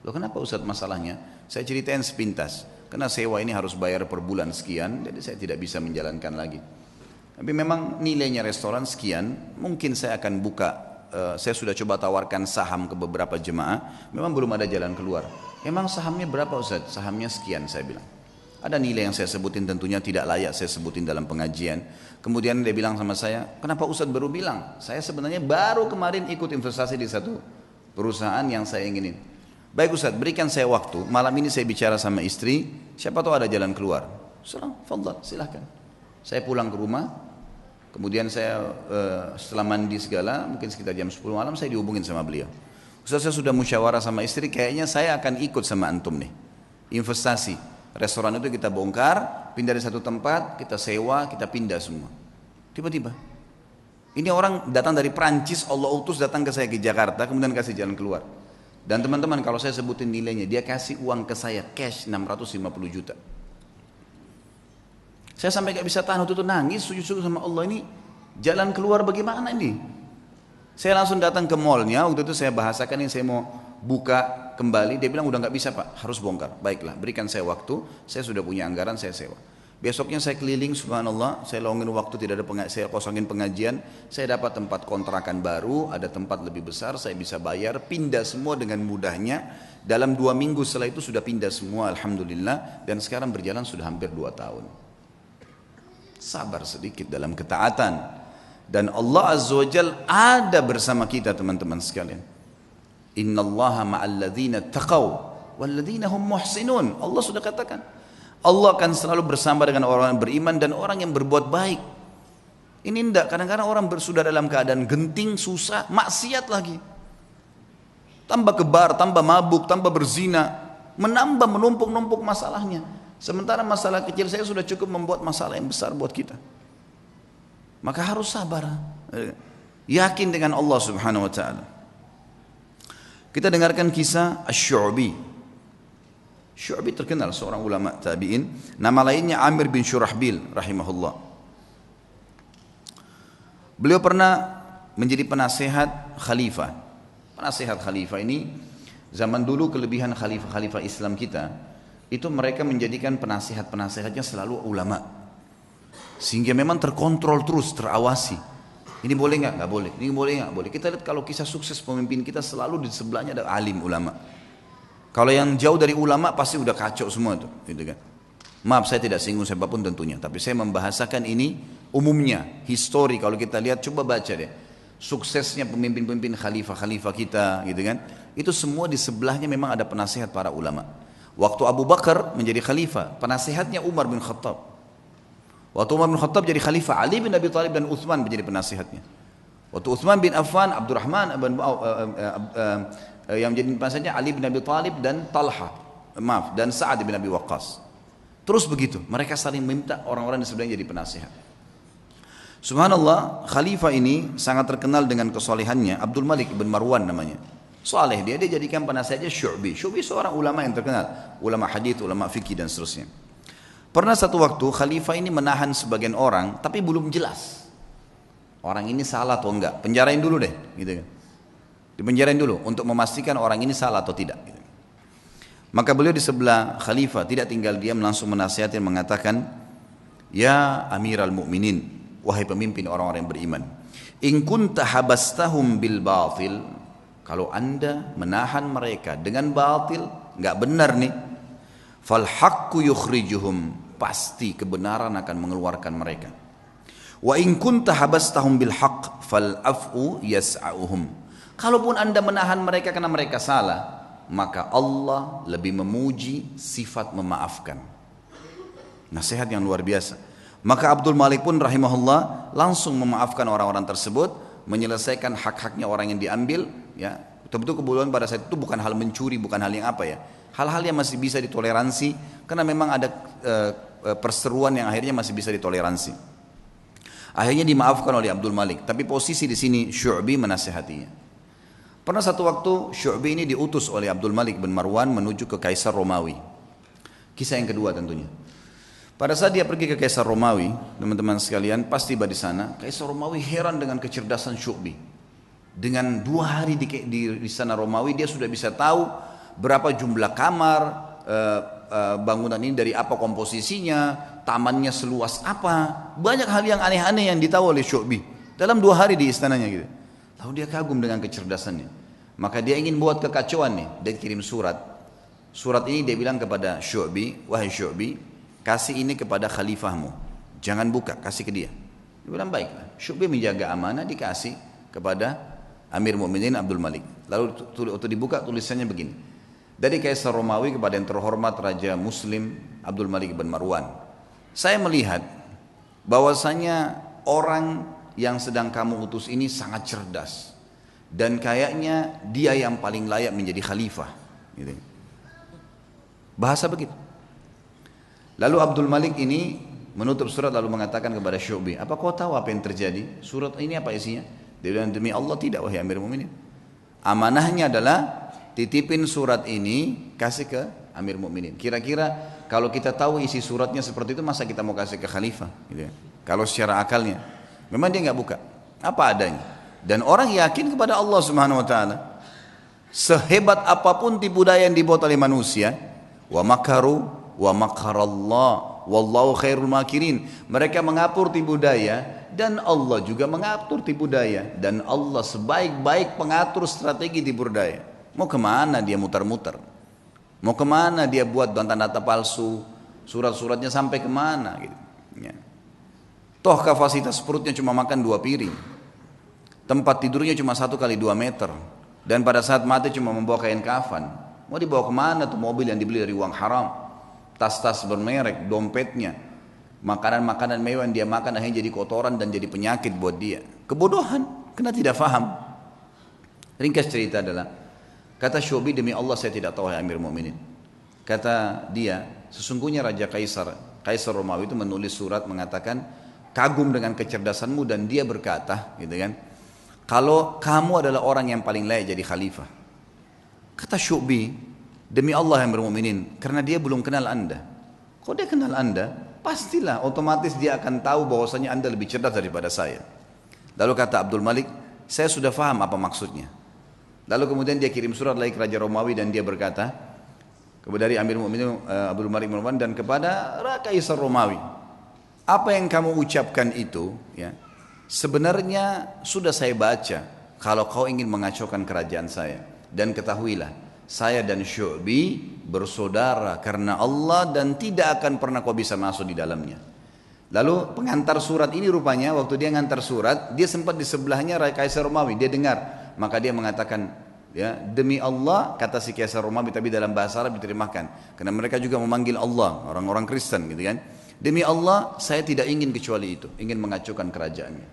Loh kenapa Ustaz masalahnya? Saya ceritain sepintas. Karena sewa ini harus bayar per bulan sekian, jadi saya tidak bisa menjalankan lagi. Tapi memang nilainya restoran sekian, mungkin saya akan buka. Saya sudah coba tawarkan saham ke beberapa jemaah, memang belum ada jalan keluar. Emang sahamnya berapa Ustaz? Sahamnya sekian saya bilang. Ada nilai yang saya sebutin tentunya tidak layak saya sebutin dalam pengajian. Kemudian dia bilang sama saya, kenapa Ustadz baru bilang? Saya sebenarnya baru kemarin ikut investasi di satu perusahaan yang saya inginin. Baik Ustadz, berikan saya waktu. Malam ini saya bicara sama istri, siapa tahu ada jalan keluar. Fadhal, silahkan. Saya pulang ke rumah, kemudian saya setelah mandi segala, mungkin sekitar jam 10 malam saya dihubungin sama beliau. Ustadz saya sudah musyawarah sama istri, kayaknya saya akan ikut sama antum nih. Investasi. Restoran itu kita bongkar, pindah dari satu tempat, kita sewa, kita pindah semua. Tiba-tiba, ini orang datang dari Prancis, Allah utus datang ke saya ke Jakarta, kemudian kasih jalan keluar. Dan teman-teman kalau saya sebutin nilainya, dia kasih uang ke saya cash 650 juta. Saya sampai gak bisa tahan, waktu itu nangis, sujud-sujud sama Allah, ini jalan keluar bagaimana ini? Saya langsung datang ke mallnya, waktu itu saya bahasakan ini saya mau buka kembali, dia bilang udah nggak bisa Pak, harus bongkar. Baiklah, berikan saya waktu, saya sudah punya anggaran, saya sewa. Besoknya saya keliling, subhanallah, saya longin waktu, tidak ada saya kosongin pengajian, saya dapat tempat kontrakan baru, ada tempat lebih besar, saya bisa bayar, pindah semua dengan mudahnya. Dalam 2 minggu setelah itu sudah pindah semua, alhamdulillah, dan sekarang berjalan sudah hampir 2 tahun. Sabar sedikit dalam ketaatan, dan Allah Azza wa Jal ada bersama kita teman-teman sekalian. Innallaha ma'al ladzina taqaw wal ladzina hum muhsinun. Allah sudah katakan, Allah akan selalu bersama dengan orang yang beriman dan orang yang berbuat baik. Ini enggak, kadang-kadang orang sudah dalam keadaan genting, susah, maksiat lagi. Tambah kebar, tambah mabuk, tambah berzina, menambah menumpuk-numpuk masalahnya. Sementara masalah kecil saya sudah cukup membuat masalah yang besar buat kita. Maka harus sabar. Yakin dengan Allah Subhanahu wa taala. Kita dengarkan kisah Asy-Syu'bi. Syu'bi terkenal seorang ulama tabi'in, nama lainnya Amir bin Syurahbil rahimahullah. Beliau pernah menjadi penasehat khalifah. Penasehat khalifah ini zaman dulu kelebihan khalifah-khalifah Islam kita, itu mereka menjadikan penasehat-penasehatnya selalu ulama. Sehingga memang terkontrol terus, terawasi. Ini boleh nggak? Nggak boleh. Ini boleh nggak? Boleh. Kita lihat kalau kisah sukses pemimpin kita selalu di sebelahnya ada alim ulama. Kalau yang jauh dari ulama pasti udah kacau semua tuh, gitu kan. Maaf saya tidak singgung siapapun tentunya, tapi saya membahasakan ini umumnya, histori. Kalau kita lihat coba baca deh, suksesnya pemimpin-pemimpin khalifah-khalifah kita, gitu kan. Itu semua di sebelahnya memang ada penasehat para ulama. Waktu Abu Bakar menjadi khalifah, penasehatnya Umar bin Khattab. Waktu Umar bin Khattab jadi khalifah, Ali bin Abi Thalib dan Uthman menjadi penasihatnya. Waktu Uthman bin Affan, Abdurrahman yang menjadi penasihatnya Ali bin Abi Thalib dan dan Sa'ad bin Abi Waqqas. Terus begitu, mereka saling minta orang-orang di sebelahnya jadi penasihat. Subhanallah, khalifah ini sangat terkenal dengan kesolehannya. Abdul Malik bin Marwan namanya. Saleh dia jadikan penasihatnya Syu'bi. Syu'bi seorang ulama yang terkenal, ulama hadis, ulama fikih dan seterusnya. Pernah satu waktu khalifah ini menahan sebagian orang, tapi belum jelas. Orang ini salah atau enggak? Penjarain dulu deh, gitu kan. Dipenjarain dulu untuk memastikan orang ini salah atau tidak. Gitu. Maka beliau di sebelah khalifah tidak tinggal diam, langsung menasihatin mengatakan, ya Amiral Mukminin, wahai pemimpin orang-orang yang beriman, in kunta habastahum bil batil, kalau anda menahan mereka dengan batil, nggak benar nih, fal haqqu yukhrijuhum, pasti kebenaran akan mengeluarkan mereka. Wa in kunta habastahum bil haqq fal af'u yas'auhum, kalaupun anda menahan mereka karena mereka salah, maka Allah lebih memuji sifat memaafkan. Nasihat yang luar biasa. Maka Abdul Malik pun rahimahullah langsung memaafkan orang-orang tersebut, menyelesaikan hak-haknya orang yang diambil. Ya, tentu kebetulan pada saat itu bukan hal mencuri, bukan hal yang apa ya, hal-hal yang masih bisa ditoleransi, karena memang ada perseruan yang akhirnya masih bisa ditoleransi. Akhirnya dimaafkan oleh Abdul Malik. Tapi posisi di sini Syu'bi menasihatinya. Pernah satu waktu Syu'bi ini diutus oleh Abdul Malik bin Marwan menuju ke Kaisar Romawi. Kisah yang kedua tentunya. Pada saat dia pergi ke Kaisar Romawi, teman-teman sekalian, pas tiba di sana, Kaisar Romawi heran dengan kecerdasan Syu'bi. Dengan 2 hari di sana Romawi, dia sudah bisa tahu berapa jumlah kamar, bangunan ini dari apa komposisinya, tamannya seluas apa. Banyak hal yang aneh-aneh yang ditahu oleh Syu'bi dalam 2 hari di istananya gitu. Lalu dia kagum dengan kecerdasannya. Maka dia ingin buat kekacauan nih. Dia kirim surat. Surat ini dia bilang kepada Syu'bi, wahai Syu'bi, kasih ini kepada khalifahmu. Jangan buka, kasih ke dia. Dia bilang baiklah. Syu'bi menjaga amanah, dikasih kepada Amir Mu'minin Abdul Malik. Lalu waktu dibuka tulisannya begini. Dari Kaisar Romawi kepada yang terhormat Raja Muslim Abdul Malik bin Marwan. Saya melihat bahwasanya orang yang sedang kamu utus ini sangat cerdas, dan kayaknya dia yang paling layak menjadi khalifah gitu. Bahasa begitu. Lalu Abdul Malik ini menutup surat lalu mengatakan kepada Syu'bi, apa kau tahu apa yang terjadi? Surat ini apa isinya? Dia bilang, demi Allah tidak, wahai Amir Mu'minin. Amanahnya adalah titipin surat ini kasih ke Amir Mu'minin. Kira-kira kalau kita tahu isi suratnya seperti itu, masa kita mau kasih ke khalifah gitu ya? Kalau secara akalnya memang dia nggak buka, apa adanya. Dan orang yakin kepada Allah Subhanahu Wa Taala. Sehebat apapun tipu daya yang dibuat oleh manusia, wa makaru wa makarallah wallahu khairul makirin. Mereka mengatur tipu daya dan Allah juga mengatur tipu daya, dan Allah sebaik-baik pengatur strategi tipu daya. Mau kemana dia muter-muter? Mau kemana dia buat data-data palsu, surat-suratnya sampai kemana gitu. Ya. Toh kapasitas perutnya cuma makan 2 piring. Tempat tidurnya cuma 1 kali 2 meter. Dan pada saat mati cuma membawa kain kafan. Mau dibawa kemana tuh mobil yang dibeli dari uang haram? Tas-tas bermerek, dompetnya. Makanan-makanan mewah yang dia makan akhirnya jadi kotoran dan jadi penyakit buat dia. Kebodohan, karena tidak faham. Ringkas cerita adalah, kata Syu'bi, demi Allah saya tidak tahu, Amir Mu'minin. Kata dia, sesungguhnya Raja Kaisar Romawi itu menulis surat mengatakan, kagum dengan kecerdasanmu, dan dia berkata gitu kan, kalau kamu adalah orang yang paling layak jadi khalifah. Kata Syu'bi, demi Allah yang bermukminin, karena dia belum kenal anda. Kalau dia kenal anda, pastilah otomatis dia akan tahu bahwasanya anda lebih cerdas daripada saya. Lalu kata Abdul Malik, saya sudah faham apa maksudnya. Lalu kemudian dia kirim surat lagi ke Raja Romawi, dan dia berkata kepada dari Amir Mu'minin Abdul Malik bin Marwan dan kepada Kaisar Romawi, apa yang kamu ucapkan itu ya, sebenarnya sudah saya baca. Kalau kau ingin mengacaukan kerajaan saya, dan ketahuilah saya dan Syu'bi bersaudara karena Allah, dan tidak akan pernah kau bisa masuk di dalamnya. Lalu pengantar surat ini rupanya waktu dia ngantar surat, dia sempat di sebelahnya Kaisar Romawi, dia dengar. Maka dia mengatakan, ya demi Allah, kata si Kaisar Romawi, tapi dalam bahasa Arab diterjemahkan, karena mereka juga memanggil Allah, orang-orang Kristen gitu kan. Demi Allah, saya tidak ingin kecuali itu, ingin mengacaukan kerajaannya.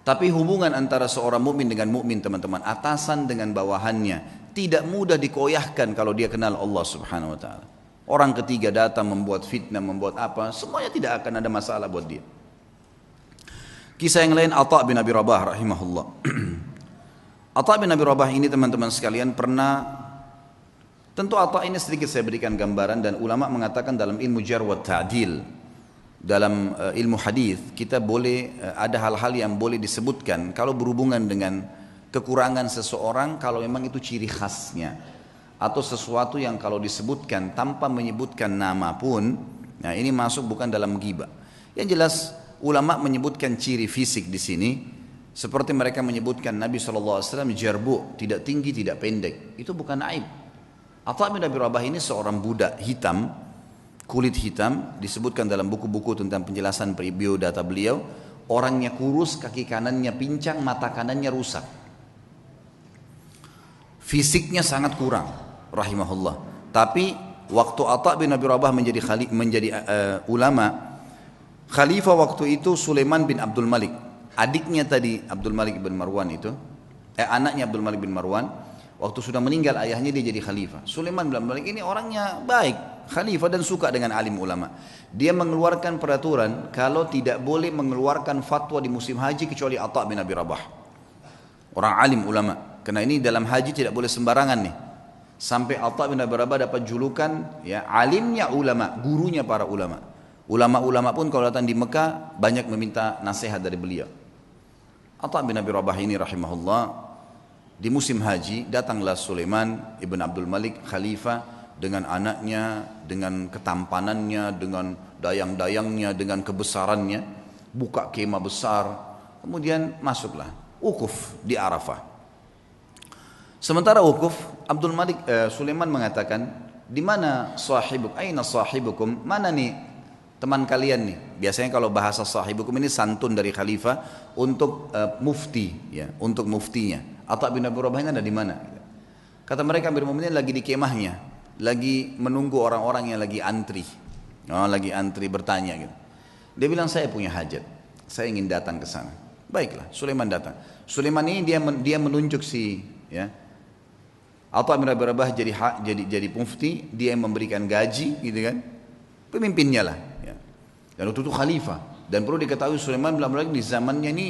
Tapi hubungan antara seorang mukmin dengan mukmin, teman-teman, atasan dengan bawahannya, tidak mudah dikoyahkan kalau dia kenal Allah Subhanahu Wa Taala. Orang ketiga datang membuat fitnah, membuat apa, semuanya tidak akan ada masalah buat dia. Kisah yang lain, Atha bin Abi Rabah rahimahullah. Atha bin Abi Rabah ini teman-teman sekalian pernah, tentu Atha ini sedikit saya berikan gambaran, dan ulama mengatakan dalam ilmu jarh wa ta'dil, dalam ilmu hadis kita boleh ada hal-hal yang boleh disebutkan kalau berhubungan dengan kekurangan seseorang, kalau memang itu ciri khasnya, atau sesuatu yang kalau disebutkan tanpa menyebutkan nama pun, nah ini masuk bukan dalam ghibah. Yang jelas ulama menyebutkan ciri fisik di sini, seperti mereka menyebutkan Nabi SAW jarbu, tidak tinggi tidak pendek, itu bukan aib. Atha bin Abi Rabah ini seorang budak hitam, kulit hitam, disebutkan dalam buku-buku tentang penjelasan biodata beliau, orangnya kurus, kaki kanannya pincang, mata kanannya rusak. Fisiknya sangat kurang, rahimahullah. Tapi waktu Atha bin Abi Rabah menjadi ulama, khalifah waktu itu Sulaiman bin Abdul Malik, adiknya tadi Abdul Malik bin Marwan itu, anaknya Abdul Malik bin Marwan. Waktu sudah meninggal ayahnya dia jadi khalifah. Sulaiman bin Abdul Malik ini orangnya baik, khalifah dan suka dengan alim ulama. Dia mengeluarkan peraturan kalau tidak boleh mengeluarkan fatwa di musim haji kecuali Atha bin Abi Rabah. Orang alim ulama. Karena ini dalam haji tidak boleh sembarangan nih. Sampai Atha bin Abi Rabah dapat julukan ya alimnya ulama, gurunya para ulama. Ulama-ulama pun kalau datang di Mekah banyak meminta nasihat dari beliau. Atha bin Abi Rabah ini rahimahullah, di musim haji datanglah Sulaiman ibn Abdul Malik khalifah dengan anaknya, dengan ketampanannya, dengan dayang-dayangnya, dengan kebesarannya, buka kemah besar, kemudian masuklah wukuf di Arafah. Sementara wukuf, Sulaiman mengatakan, di mana sahibuk, aina sahibukum, mana nih teman kalian nih? Biasanya kalau bahasa sahibukum ini santun dari khalifah untuk mufti, ya, untuk muftinya. Atha bin Abi Rabah ini ada di mana? Kata mereka Amirul Mukminin lagi di kemahnya, lagi menunggu orang-orang yang lagi antri, lagi antri bertanya gitu. Dia bilang saya punya hajat, saya ingin datang ke sana. Baiklah, Sulaiman datang. Sulaiman ini dia menunjuk si, ya, Atha bin Abi Rabah jadi mufti, dia yang memberikan gaji, gitu kan? Pemimpinnya lah. Ya. Dan waktu itu khalifah. Dan perlu diketahui Sulaiman bin Abdul Malik di zamannya ini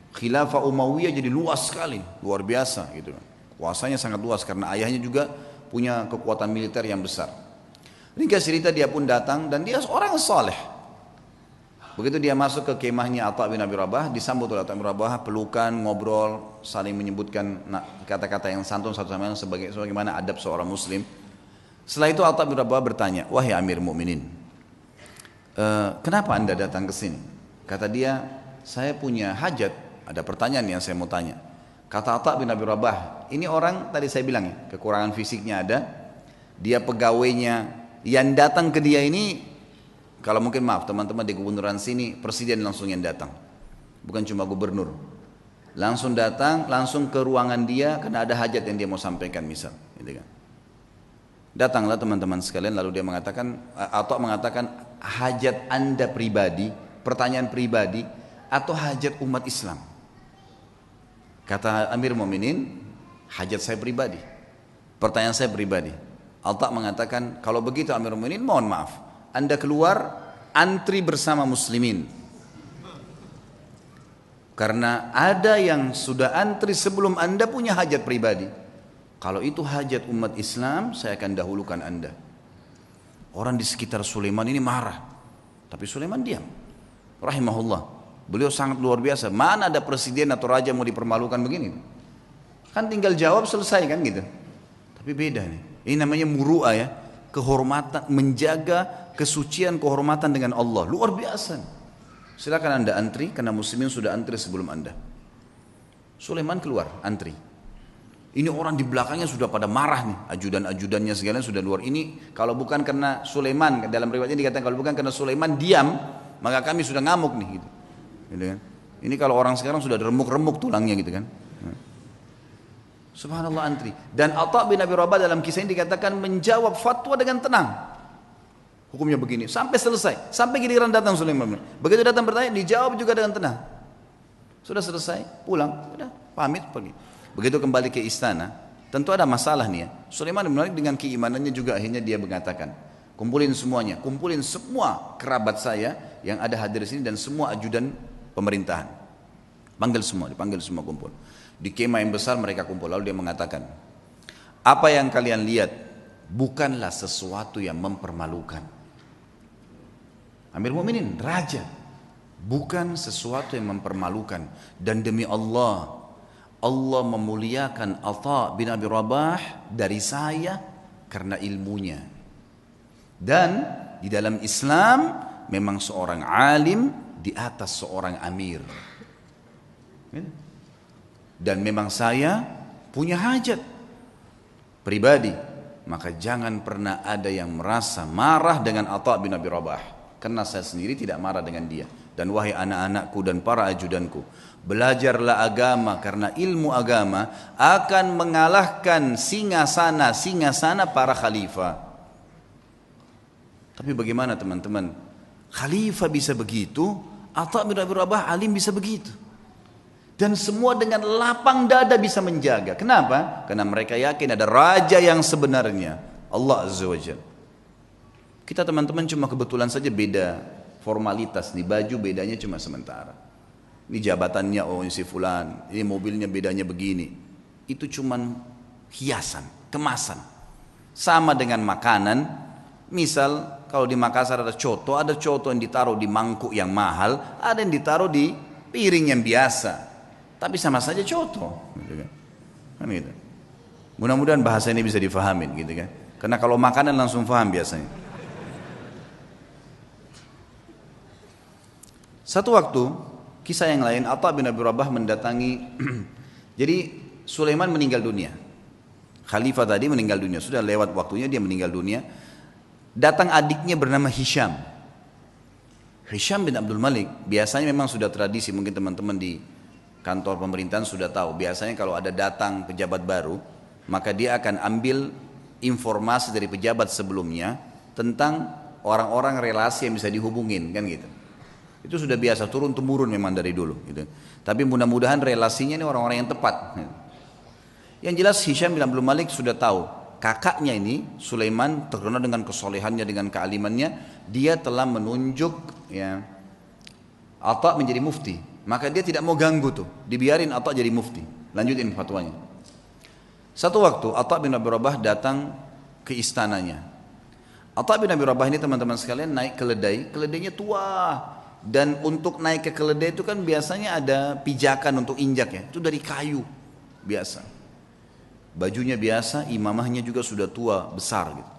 khilafah Umayyah jadi luas sekali, luar biasa gitu. Kuasanya sangat luas karena ayahnya juga punya kekuatan militer yang besar. Ringkas cerita dia pun datang dan dia seorang saleh. Begitu dia masuk ke kemahnya Atha bin Abi Rabah, disambut oleh Atha bin Abi Rabah, pelukan, ngobrol, saling menyebutkan kata-kata yang santun satu sama lain sebagaimana adab seorang muslim. Setelah itu Atha bin Abi Rabah bertanya, "Wahai Amir Mukminin, kenapa Anda datang ke sini?" Kata dia, "Saya punya hajat. Ada pertanyaan yang saya mau tanya." Kata Atha bin Abi Rabah, ini orang tadi saya bilang ya, kekurangan fisiknya ada, dia pegawainya yang datang ke dia ini, kalau mungkin maaf teman-teman di gubernuran sini, presiden langsung yang datang, bukan cuma gubernur, langsung datang, langsung ke ruangan dia karena ada hajat yang dia mau sampaikan misal, gitu kan. Datanglah teman-teman sekalian, lalu dia mengatakan, atau mengatakan hajat Anda pribadi, pertanyaan pribadi, atau hajat umat Islam? Kata Amir Mu'minin, hajat saya pribadi, pertanyaan saya pribadi. Atha mengatakan, kalau begitu Amir Mu'minin, mohon maaf, Anda keluar antri bersama muslimin, karena ada yang sudah antri sebelum Anda punya hajat pribadi. Kalau itu hajat umat Islam, saya akan dahulukan Anda. Orang di sekitar Sulaiman ini marah, tapi Sulaiman diam, rahimahullah. Beliau sangat luar biasa. Mana ada presiden atau raja mau dipermalukan begini? Kan tinggal jawab selesai kan gitu. Tapi beda nih. Ini namanya muru'ah ya. Kehormatan, menjaga kesucian kehormatan dengan Allah. Luar biasa. Silakan Anda antri karena muslimin sudah antri sebelum Anda. Sulaiman keluar antri. Ini orang di belakangnya sudah pada marah nih. Ajudan-ajudannya segala sudah luar. Ini kalau bukan karena Sulaiman, dalam riwayatnya dikatakan kalau bukan karena Sulaiman diam, maka kami sudah ngamuk nih gitu. Gitu kan? Ini kalau orang sekarang sudah remuk-remuk tulangnya gitu kan. Subhanallah antri. Dan Atha bin Abi Rabah dalam kisah ini dikatakan menjawab fatwa dengan tenang. Hukumnya begini sampai selesai, sampai giliran datang Sulaiman. Begitu datang bertanya dijawab juga dengan tenang. Sudah selesai, pulang, sudah pamit pergi. Begitu kembali ke istana, tentu ada masalah nih ya. Sulaiman bin Malik dengan keimanannya juga akhirnya dia mengatakan, kumpulin semuanya, kumpulin semua kerabat saya yang ada hadir di sini dan semua ajudan pemerintahan. Dipanggil semua kumpul. Di kemah yang besar mereka kumpul. Lalu dia mengatakan, apa yang kalian lihat bukanlah sesuatu yang mempermalukan. Amir Mukminin, raja. Bukan sesuatu yang mempermalukan. Dan demi Allah, Allah memuliakan Atha bin Abi Rabah dari saya karena ilmunya. Dan di dalam Islam memang seorang alim di atas seorang amir. Dan memang saya punya hajat pribadi, maka jangan pernah ada yang merasa marah dengan Atha bin Abi Rabah, karena saya sendiri tidak marah dengan dia. Dan wahai anak-anakku dan para ajudanku, belajarlah agama, karena ilmu agama akan mengalahkan singasana para khalifah. Tapi bagaimana teman-teman? Khalifah bisa begitu, Atha bin Abi Rabah alim bisa begitu. Dan semua dengan lapang dada bisa menjaga. Kenapa? Karena mereka yakin ada raja yang sebenarnya, Allah Azza wa Jalla. Kita teman-teman cuma kebetulan saja beda formalitas, nih baju bedanya cuma sementara. Ini jabatannya, oh ini si fulan, ini mobilnya bedanya begini. Itu cuma hiasan, kemasan. Sama dengan makanan, misal kalau di Makassar ada coto yang ditaruh di mangkuk yang mahal, ada yang ditaruh di piring yang biasa. Tapi sama saja coto, gitu kan gitu. Mudah-mudahan bahasa ini bisa difahamin, gitu kan. Karena kalau makanan langsung paham biasanya. Satu waktu, kisah yang lain, Atha bin Abi Rabah mendatangi, jadi Sulaiman meninggal dunia. Khalifah tadi meninggal dunia, sudah lewat waktunya dia meninggal dunia. Datang adiknya bernama Hisham. Hisham bin Abdul Malik, biasanya memang sudah tradisi, mungkin teman-teman di kantor pemerintahan sudah tahu. Biasanya kalau ada datang pejabat baru, maka dia akan ambil informasi dari pejabat sebelumnya tentang orang-orang relasi yang bisa dihubungin, kan gitu. Itu sudah biasa, turun-temurun memang dari dulu gitu. Tapi mudah-mudahan relasinya ini orang-orang yang tepat. Yang jelas Hisham bin Abdul Malik sudah tahu kakaknya ini Sulaiman terkenal dengan kesolehannya, dengan kealimannya, dia telah menunjuk ya Atha menjadi mufti. Maka dia tidak mau ganggu tuh, dibiarin Atha jadi mufti, lanjutin fatwanya. Satu waktu Atha bin Abi Rabah datang ke istananya. Atha bin Abi Rabah ini teman-teman sekalian naik keledai, keledainya tua. Dan untuk naik ke keledai itu kan biasanya ada pijakan untuk injak ya, itu dari kayu biasa. Bajunya biasa, imamahnya juga sudah tua, besar gitu.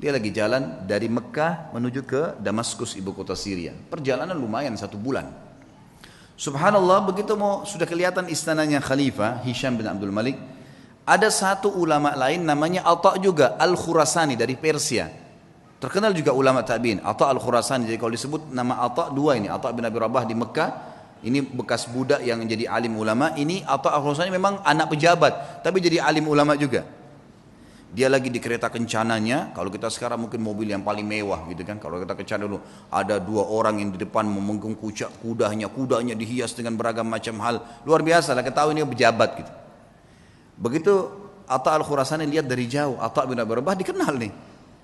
Dia lagi jalan dari Mekah menuju ke Damaskus, ibu kota Syria. Perjalanan lumayan 1 bulan. Subhanallah, begitu sudah kelihatan istananya Khalifah Hisham bin Abdul Malik, ada satu ulama lain namanya Atha juga Al-Khurasani dari Persia. Terkenal juga ulama tabi'in, Atha Al-Khurasani. Jadi kalau disebut nama Atha dua ini, Atha bin Abi Rabah di Mekah, ini bekas budak yang jadi alim ulama. Ini Atha Al-Khurasani memang anak pejabat, tapi jadi alim ulama juga. Dia lagi di kereta kencananya, kalau kita sekarang mungkin mobil yang paling mewah gitu kan. Kalau kita kencana dulu, ada 2 orang yang di depan memegang kudanya dihias dengan beragam macam hal. Luar biasa lah, kita tahu ini pejabat gitu. Begitu Atha Al-Khurasani lihat dari jauh, Atha bin Abi Rabah dikenal nih.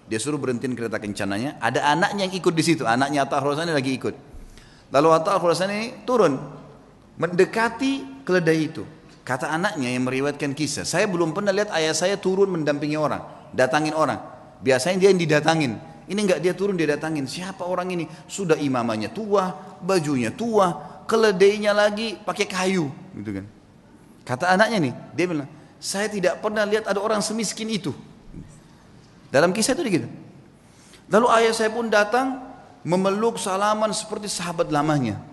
Dia suruh berhentiin kereta kencananya, ada anaknya yang ikut di situ, anaknya Atha Al-Khurasani lagi ikut. Lalu Atha Al-Khurasani turun, mendekati keledai itu. Kata anaknya yang meriwayatkan kisah, saya belum pernah lihat ayah saya turun mendampingi orang, datangin orang. Biasanya dia yang didatangin, ini enggak, dia turun dia datangin. Siapa orang ini? Sudah imamahnya tua, bajunya tua, keledainya lagi pakai kayu, gitu kan. Kata anaknya nih, dia bilang, saya tidak pernah lihat ada orang semiskin itu. Dalam kisah itu gitu. Lalu ayah saya pun datang memeluk salaman seperti sahabat lamanya.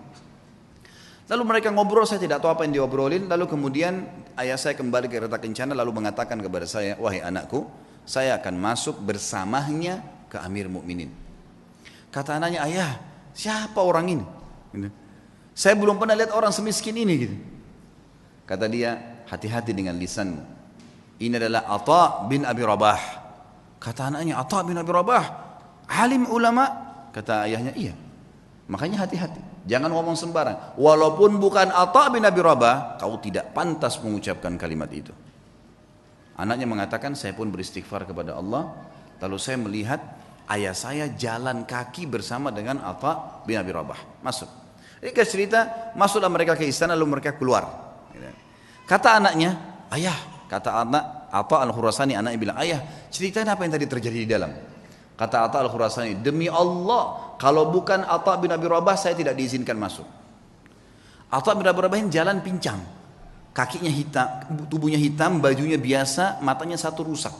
Lalu mereka ngobrol, saya tidak tahu apa yang diobrolin. Lalu kemudian ayah saya kembali ke kereta kencana lalu mengatakan kepada saya, wahai anakku, saya akan masuk bersamanya ke Amir Mukminin. Kata anaknya, ayah, siapa orang ini? Saya belum pernah lihat orang semiskin ini gitu. Kata dia, hati-hati dengan lisanmu. Ini adalah Atha bin Abi Rabah. Kata anaknya, Atha bin Abi Rabah, alim ulama. Kata ayahnya, iya. Makanya hati-hati, jangan ngomong sembarang. Walaupun bukan Atha bin Abi Rabah, kau tidak pantas mengucapkan kalimat itu. Anaknya mengatakan, saya pun beristighfar kepada Allah. Lalu saya melihat ayah saya jalan kaki bersama dengan Atha bin Abi Rabah. Masuk. Ini cerita, masuklah mereka ke istana lalu mereka keluar. Kata anaknya, ayah, kata anak Atha Al-Khurasani, anaknya bilang, ayah, ceritain apa yang tadi terjadi di dalam. Kata Atha Al-Khurasani, demi Allah, kalau bukan Atha bin Abi Rabah saya tidak diizinkan masuk. Atha bin Abi Rabah ini jalan pincang, kakinya hitam, tubuhnya hitam, bajunya biasa, matanya satu rusak.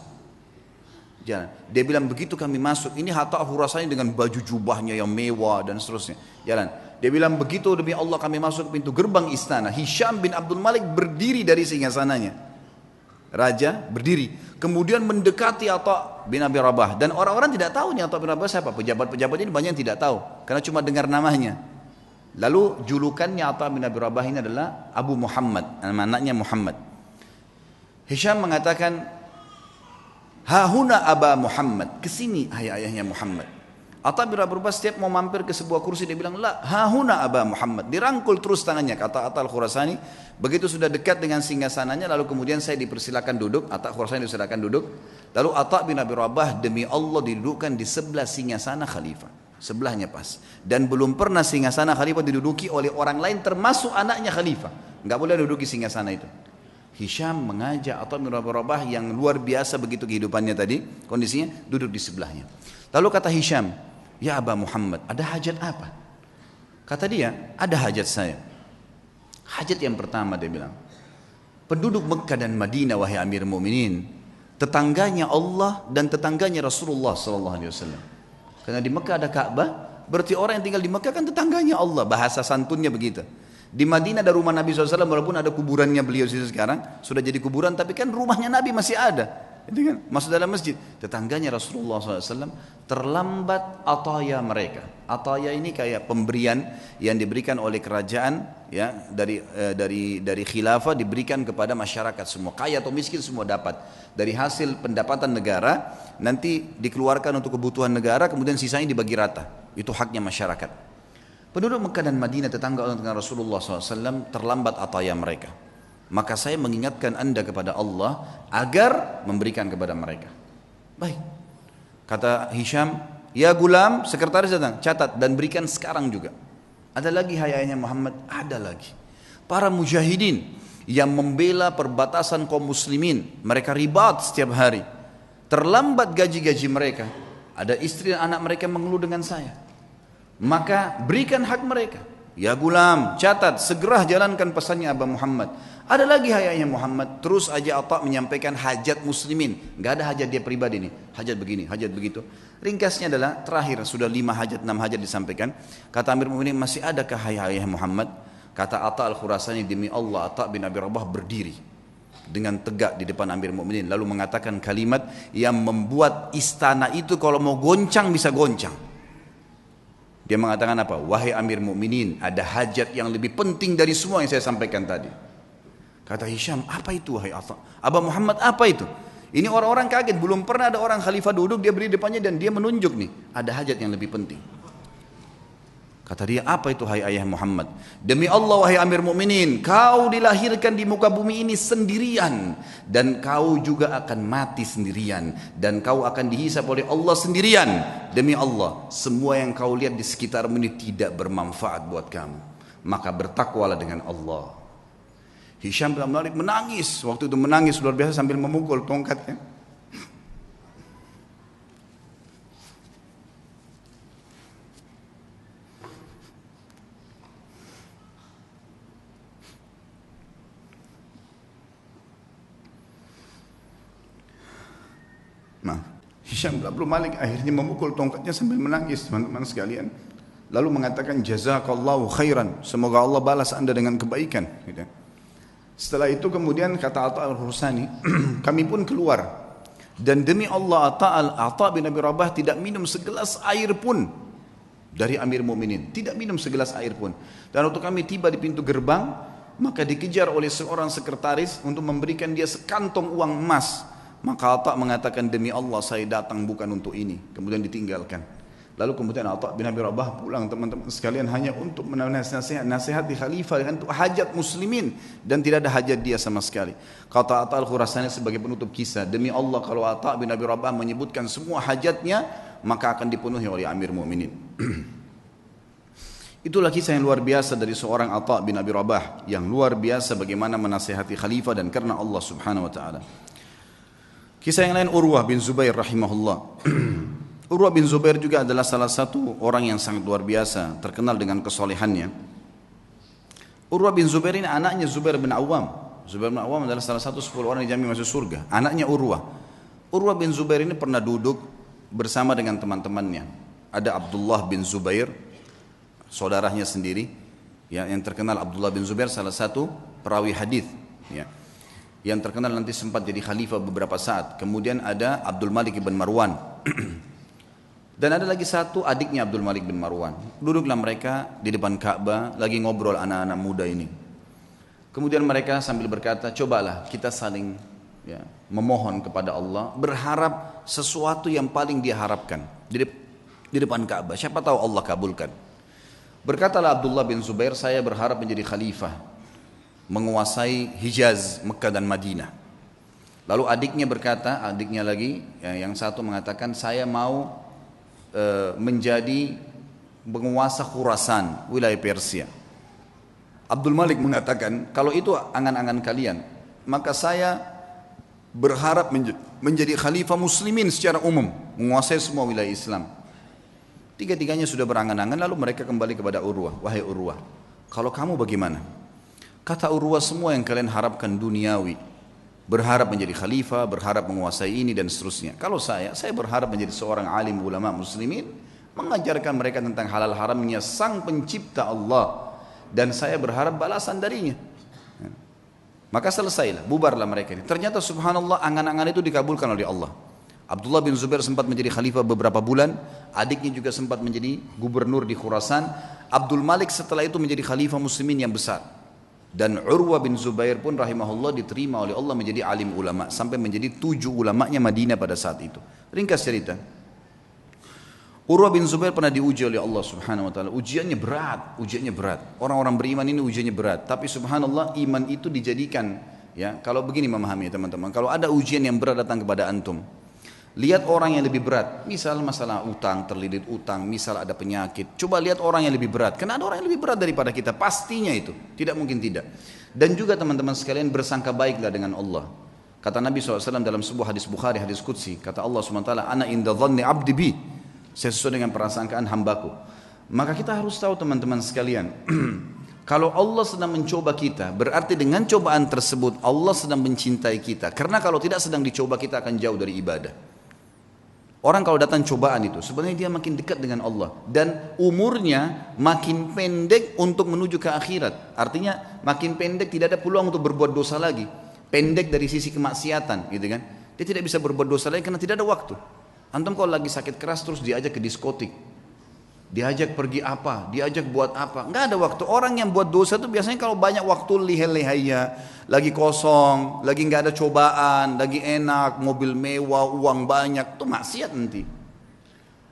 Jalan. Dia bilang begitu kami masuk, ini Atha Khurasani dengan baju jubahnya yang mewah dan seterusnya. Jalan. Dia bilang begitu demi Allah kami masuk ke pintu gerbang istana. Hisham bin Abdul Malik berdiri dari singgasananya. Raja berdiri, kemudian mendekati Atha bin Abi Rabah, dan orang-orang tidak tahu nih Atha bin Abi Rabah siapa. Pejabat-pejabat ini banyak yang tidak tahu karena cuma dengar namanya. Lalu julukannya Atha bin Abi Rabah ini adalah Abu Muhammad, anaknya Muhammad. Hisham mengatakan, hahuna Aba Muhammad, kesini ayahnya Muhammad. Atha bin Abi Rabah setiap mau mampir ke sebuah kursi dia bilang, la hahuna Aba Muhammad, dirangkul terus tangannya. Kata Atha al-Khurasani, begitu sudah dekat dengan singgasananya, lalu kemudian saya dipersilakan duduk. Atha Khurasani dipersilakan duduk. Lalu Atha bin Abi Rabah demi Allah didudukkan di sebelah singgasana khalifah, sebelahnya pas. Dan belum pernah singgasana khalifah diduduki oleh orang lain termasuk anaknya khalifah. Enggak boleh duduki singgasana itu. Hisham mengajak Atha bin Abi Rabah yang luar biasa begitu kehidupannya tadi, kondisinya duduk di sebelahnya. Lalu kata Hisham, ya Aba Muhammad, ada hajat apa? Kata dia, ada hajat saya. Hajat yang pertama dia bilang, penduduk Mekah dan Madinah wahai Amir Mu'minin, tetangganya Allah dan tetangganya Rasulullah SAW. Karena di Mekah ada Ka'bah, berarti orang yang tinggal di Mekah kan tetangganya Allah, bahasa santunnya begitu. Di Madinah ada rumah Nabi SAW, walaupun ada kuburannya beliau situ sekarang, sudah jadi kuburan, tapi kan rumahnya Nabi masih ada. Itu kan masuk dalam masjid. Tetangganya Rasulullah SAW terlambat ataya mereka. Ataya ini kayak pemberian yang diberikan oleh kerajaan, ya, dari khilafah diberikan kepada masyarakat semua, kaya atau miskin semua dapat. Dari hasil pendapatan negara nanti dikeluarkan untuk kebutuhan negara, kemudian sisanya dibagi rata. Itu haknya masyarakat. Penduduk Mekah dan Madinah tetangga dengan Rasulullah SAW terlambat ataya mereka. Maka saya mengingatkan anda kepada Allah agar memberikan kepada mereka. Baik. Kata Hisham, ya gulam, sekretaris datang, catat dan berikan sekarang juga. Ada lagi hayanya Muhammad, ada lagi. Para mujahidin yang membela perbatasan kaum muslimin, mereka ribat setiap hari. Terlambat gaji-gaji mereka. Ada istri dan anak mereka mengeluh dengan saya. Maka berikan hak mereka. Ya gulam, catat, segera jalankan pesannya Aba Muhammad. Ada lagi hayanya Muhammad, terus aja Atha menyampaikan hajat muslimin. Gak ada hajat dia pribadi nih, hajat begini, hajat begitu. Ringkasnya adalah terakhir, sudah 5 hajat, 6 hajat disampaikan. Kata Amir Mu'minin, masih adakah hayat Muhammad? Kata Atha al-Khurasani, demi Allah Atha bin Abi Rabah berdiri dengan tegak di depan Amir Mu'minin, lalu mengatakan kalimat yang membuat istana itu kalau mau goncang bisa goncang. Dia mengatakan apa? Wahai Amir Mu'minin, ada hajat yang lebih penting dari semua yang saya sampaikan tadi. Kata Hisham, apa itu wahai Atha? Aba Muhammad, apa itu? Ini orang-orang kaget, belum pernah ada orang khalifah duduk, dia berdiri depannya dan dia menunjuk nih, ada hajat yang lebih penting. Kata dia, apa itu hai ayah Muhammad? Demi Allah wahai Amir Mu'minin, kau dilahirkan di muka bumi ini sendirian, dan kau juga akan mati sendirian, dan kau akan dihisap oleh Allah sendirian. Demi Allah, semua yang kau lihat di sekitarmu ini tidak bermanfaat buat kamu, maka bertakwalah dengan Allah. Hisham bin Malik menangis, waktu itu menangis luar biasa sambil memukul tongkatnya. Hisham bin Malik akhirnya memukul tongkatnya sambil menangis, teman-teman sekalian. Lalu mengatakan jazakallahu khairan, semoga Allah balas anda dengan kebaikan, gitu. Setelah itu kemudian kata Atha al-Khurasani, kami pun keluar, dan demi Allah Atha bin Abi Rabah tidak minum segelas air pun dari Amir Mu'minin, tidak minum segelas air pun. Dan waktu kami tiba di pintu gerbang, maka dikejar oleh seorang sekretaris untuk memberikan dia sekantong uang emas. Maka Atha mengatakan, demi Allah saya datang bukan untuk ini. Kemudian ditinggalkan. Lalu kemudian Atha bin Abi Rabah pulang, teman-teman sekalian, hanya untuk menasihati khalifah dengan hajat muslimin, dan tidak ada hajat dia sama sekali. Kata Atha al-Khurasani sebagai penutup kisah, demi Allah kalau Atha bin Abi Rabah menyebutkan semua hajatnya, maka akan dipenuhi oleh Amir Mu'minin. Itulah kisah yang luar biasa dari seorang Atha bin Abi Rabah, yang luar biasa bagaimana menasihati khalifah dan karena Allah subhanahu wa ta'ala. Kisah yang lain Urwah bin Zubair rahimahullah. Urwah bin Zubair juga adalah salah satu orang yang sangat luar biasa, terkenal dengan kesolehannya. Urwah bin Zubair ini anaknya Zubair bin Awam. Zubair bin Awam adalah salah satu 10 orang yang dijamin masuk surga. Anaknya Urwah. Urwah bin Zubair ini pernah duduk bersama dengan teman-temannya. Ada Abdullah bin Zubair, saudaranya sendiri, ya, yang terkenal. Abdullah bin Zubair salah satu perawi hadis, ya, yang terkenal nanti sempat jadi khalifah beberapa saat. Kemudian ada Abdul Malik bin Marwan. Dan ada lagi satu adiknya Abdul Malik bin Marwan. Duduklah mereka di depan Ka'bah lagi ngobrol anak-anak muda ini. Kemudian mereka sambil berkata, cobalah kita saling, ya, memohon kepada Allah, berharap sesuatu yang paling dia harapkan di depan Ka'bah. Siapa tahu Allah kabulkan. Berkatalah Abdullah bin Zubair, saya berharap menjadi khalifah, menguasai Hijaz, Mekah dan Madinah. Lalu adiknya berkata, adiknya lagi, yang satu mengatakan, saya mau menjadi penguasa Khurasan, wilayah Persia. Abdul Malik mengatakan, kalau itu angan-angan kalian, maka saya berharap menjadi khalifah muslimin secara umum, menguasai semua wilayah Islam. Tiga-tiganya sudah berangan-angan, lalu mereka kembali kepada Urwah. Wahai Urwah, kalau kamu bagaimana? Kata Urwah, semua yang kalian harapkan duniawi, berharap menjadi khalifah, berharap menguasai ini dan seterusnya. Kalau saya berharap menjadi seorang alim ulama muslimin, mengajarkan mereka tentang halal haramnya sang pencipta Allah, dan saya berharap balasan darinya. Maka selesailah, bubarlah mereka ini. Ternyata subhanallah, angan-angan itu dikabulkan oleh Allah. Abdullah bin Zubair sempat menjadi khalifah beberapa bulan, adiknya juga sempat menjadi gubernur di Khurasan. Abdul Malik setelah itu menjadi khalifah muslimin yang besar. Dan Urwah bin Zubair pun rahimahullah diterima oleh Allah menjadi alim ulama, sampai menjadi 7 ulamanya Madinah pada saat itu. Ringkas cerita, Urwah bin Zubair pernah diuji oleh Allah subhanahu wa ta'ala. Ujiannya berat. Orang-orang beriman ini ujiannya berat. Tapi subhanallah, iman itu dijadikan, ya, kalau begini memahami teman-teman, kalau ada ujian yang berat datang kepada antum, lihat orang yang lebih berat, misal masalah utang, terlilit utang, misal ada penyakit, coba lihat orang yang lebih berat, karena ada orang yang lebih berat daripada kita, pastinya itu, tidak mungkin tidak. Dan juga teman-teman sekalian, bersangka baiklah dengan Allah. Kata Nabi SAW dalam sebuah hadis Bukhari, hadis Qudsi, kata Allah SWT, ana inda dhanni abdi bi, saya sesuai dengan prasangkaan hambaku. Maka kita harus tahu teman-teman sekalian, kalau Allah sedang mencoba kita, berarti dengan cobaan tersebut Allah sedang mencintai kita, karena kalau tidak sedang dicoba kita akan jauh dari ibadah. Orang kalau datang cobaan itu, sebenarnya dia makin dekat dengan Allah. Dan umurnya makin pendek untuk menuju ke akhirat. Artinya makin pendek, tidak ada peluang untuk berbuat dosa lagi. Pendek dari sisi kemaksiatan, gitu kan. Dia tidak bisa berbuat dosa lagi karena tidak ada waktu. Antum kalau lagi sakit keras terus diajak ke diskotik, diajak pergi apa, diajak buat apa, nggak ada waktu. Orang yang buat dosa itu biasanya kalau banyak waktu lihai-lihaiya, lagi kosong, lagi nggak ada cobaan, lagi enak, mobil mewah, uang banyak, itu maksiat nanti.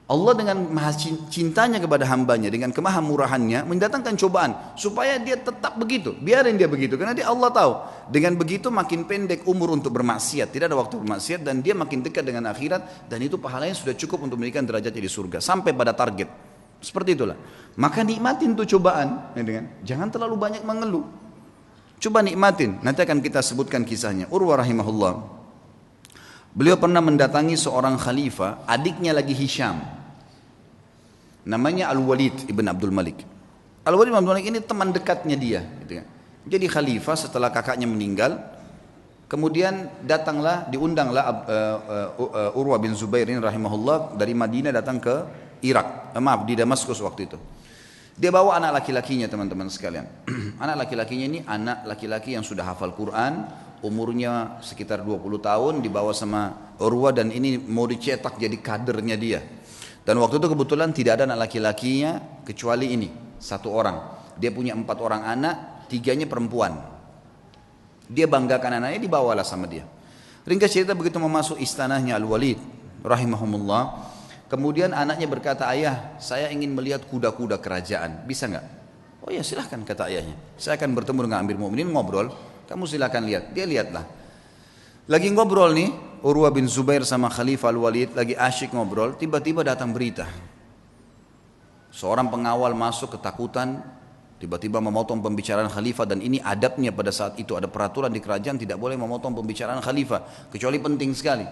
Allah dengan maha cintanya kepada hambanya, dengan kemahamurahannya mendatangkan cobaan supaya dia tetap begitu, biarin dia begitu, karena dia Allah tahu dengan begitu makin pendek umur untuk bermaksiat, tidak ada waktu bermaksiat, dan dia makin dekat dengan akhirat, dan itu pahalanya sudah cukup untuk memberikan derajatnya di surga sampai pada target. Seperti itulah. Maka nikmatin tuh cobaan, ya, jangan terlalu banyak mengeluh. Coba nikmatin. Nanti akan kita sebutkan kisahnya. Urwah rahimahullah, beliau pernah mendatangi seorang khalifah, adiknya lagi Hisham, namanya Al-Walid ibn Abdul Malik. Al-Walid ibn Abdul Malik ini teman dekatnya dia, gitu kan. Jadi khalifah setelah kakaknya meninggal, kemudian diundanglah Urwah bin Zubair ini rahimahullah dari Madinah datang ke Irak, di Damaskus waktu itu. Dia bawa anak laki-lakinya teman-teman sekalian. Anak laki-lakinya ini anak laki-laki yang sudah hafal Quran, umurnya sekitar 20 tahun, dibawa sama Urwah, dan ini mau dicetak jadi kadernya dia. Dan waktu itu kebetulan tidak ada anak laki-lakinya kecuali ini, satu orang. Dia punya 4 orang anak, 3-nya perempuan. Dia banggakan anaknya, dibawalah sama dia. Ringkas cerita, begitu mau masuk istanahnya Al-Walid rahimahumullah, kemudian anaknya berkata, ayah, saya ingin melihat kuda-kuda kerajaan, bisa nggak? Oh ya silahkan, kata ayahnya. Saya akan bertemu dengan Amir Mu'minin, ngobrol, kamu silahkan lihat. Dia lihatlah. Lagi ngobrol nih, Urwah bin Zubair sama Khalifah Al-Walid lagi asyik ngobrol, tiba-tiba datang berita. Seorang pengawal masuk ketakutan, tiba-tiba memotong pembicaraan Khalifah, dan ini adabnya pada saat itu, ada peraturan di kerajaan tidak boleh memotong pembicaraan Khalifah, kecuali penting sekali.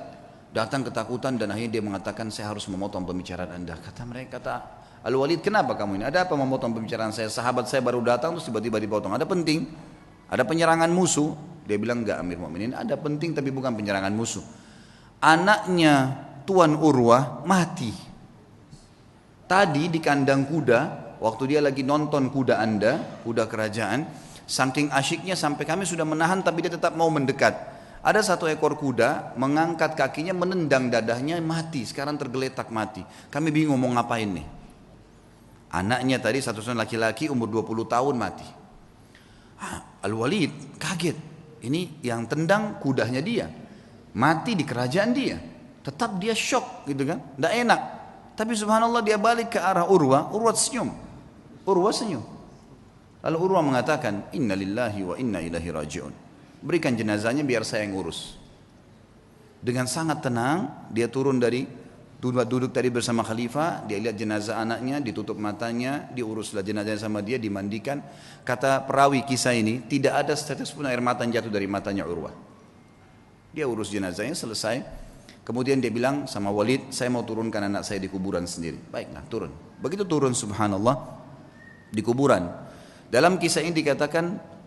datang ketakutan dan akhirnya dia mengatakan saya harus memotong pembicaraan Anda. Kata Al-Walid, kenapa kamu ini? Ada apa memotong pembicaraan saya? Sahabat saya baru datang terus tiba-tiba dipotong. Ada penting? Ada penyerangan musuh? Dia bilang enggak Amir Mu'minin, ada penting tapi bukan penyerangan musuh. Anaknya Tuan Urwah mati. Tadi di kandang kuda, waktu dia lagi nonton kuda Anda, kuda kerajaan, saking asyiknya sampai kami sudah menahan tapi dia tetap mau mendekat. Ada satu ekor kuda mengangkat kakinya menendang dadahnya mati, sekarang tergeletak mati. Kami bingung mau ngapain nih. Anaknya tadi satu-satunya laki-laki umur 20 tahun mati. Al-Walid kaget. Ini yang tendang kudanya dia. Mati di kerajaan dia. Tetap dia shock gitu kan. Tidak enak. Tapi subhanallah dia balik ke arah Urwah. Urwah senyum. Urwah senyum. Lalu Urwah mengatakan, Inna lillahi wa inna ilahi raji'un. Berikan jenazahnya biar saya yang urus. Dengan sangat tenang dia turun dari duduk tadi bersama khalifah, dia lihat jenazah anaknya, ditutup matanya, diuruslah jenazahnya sama dia, dimandikan. Kata perawi kisah ini, tidak ada setetes pun air mata yang jatuh dari matanya Urwah. Dia urus jenazahnya selesai. Kemudian dia bilang sama Walid, saya mau turunkan anak saya di kuburan sendiri. Baiklah, turun. Begitu turun subhanallah di kuburan. Dalam kisah ini dikatakan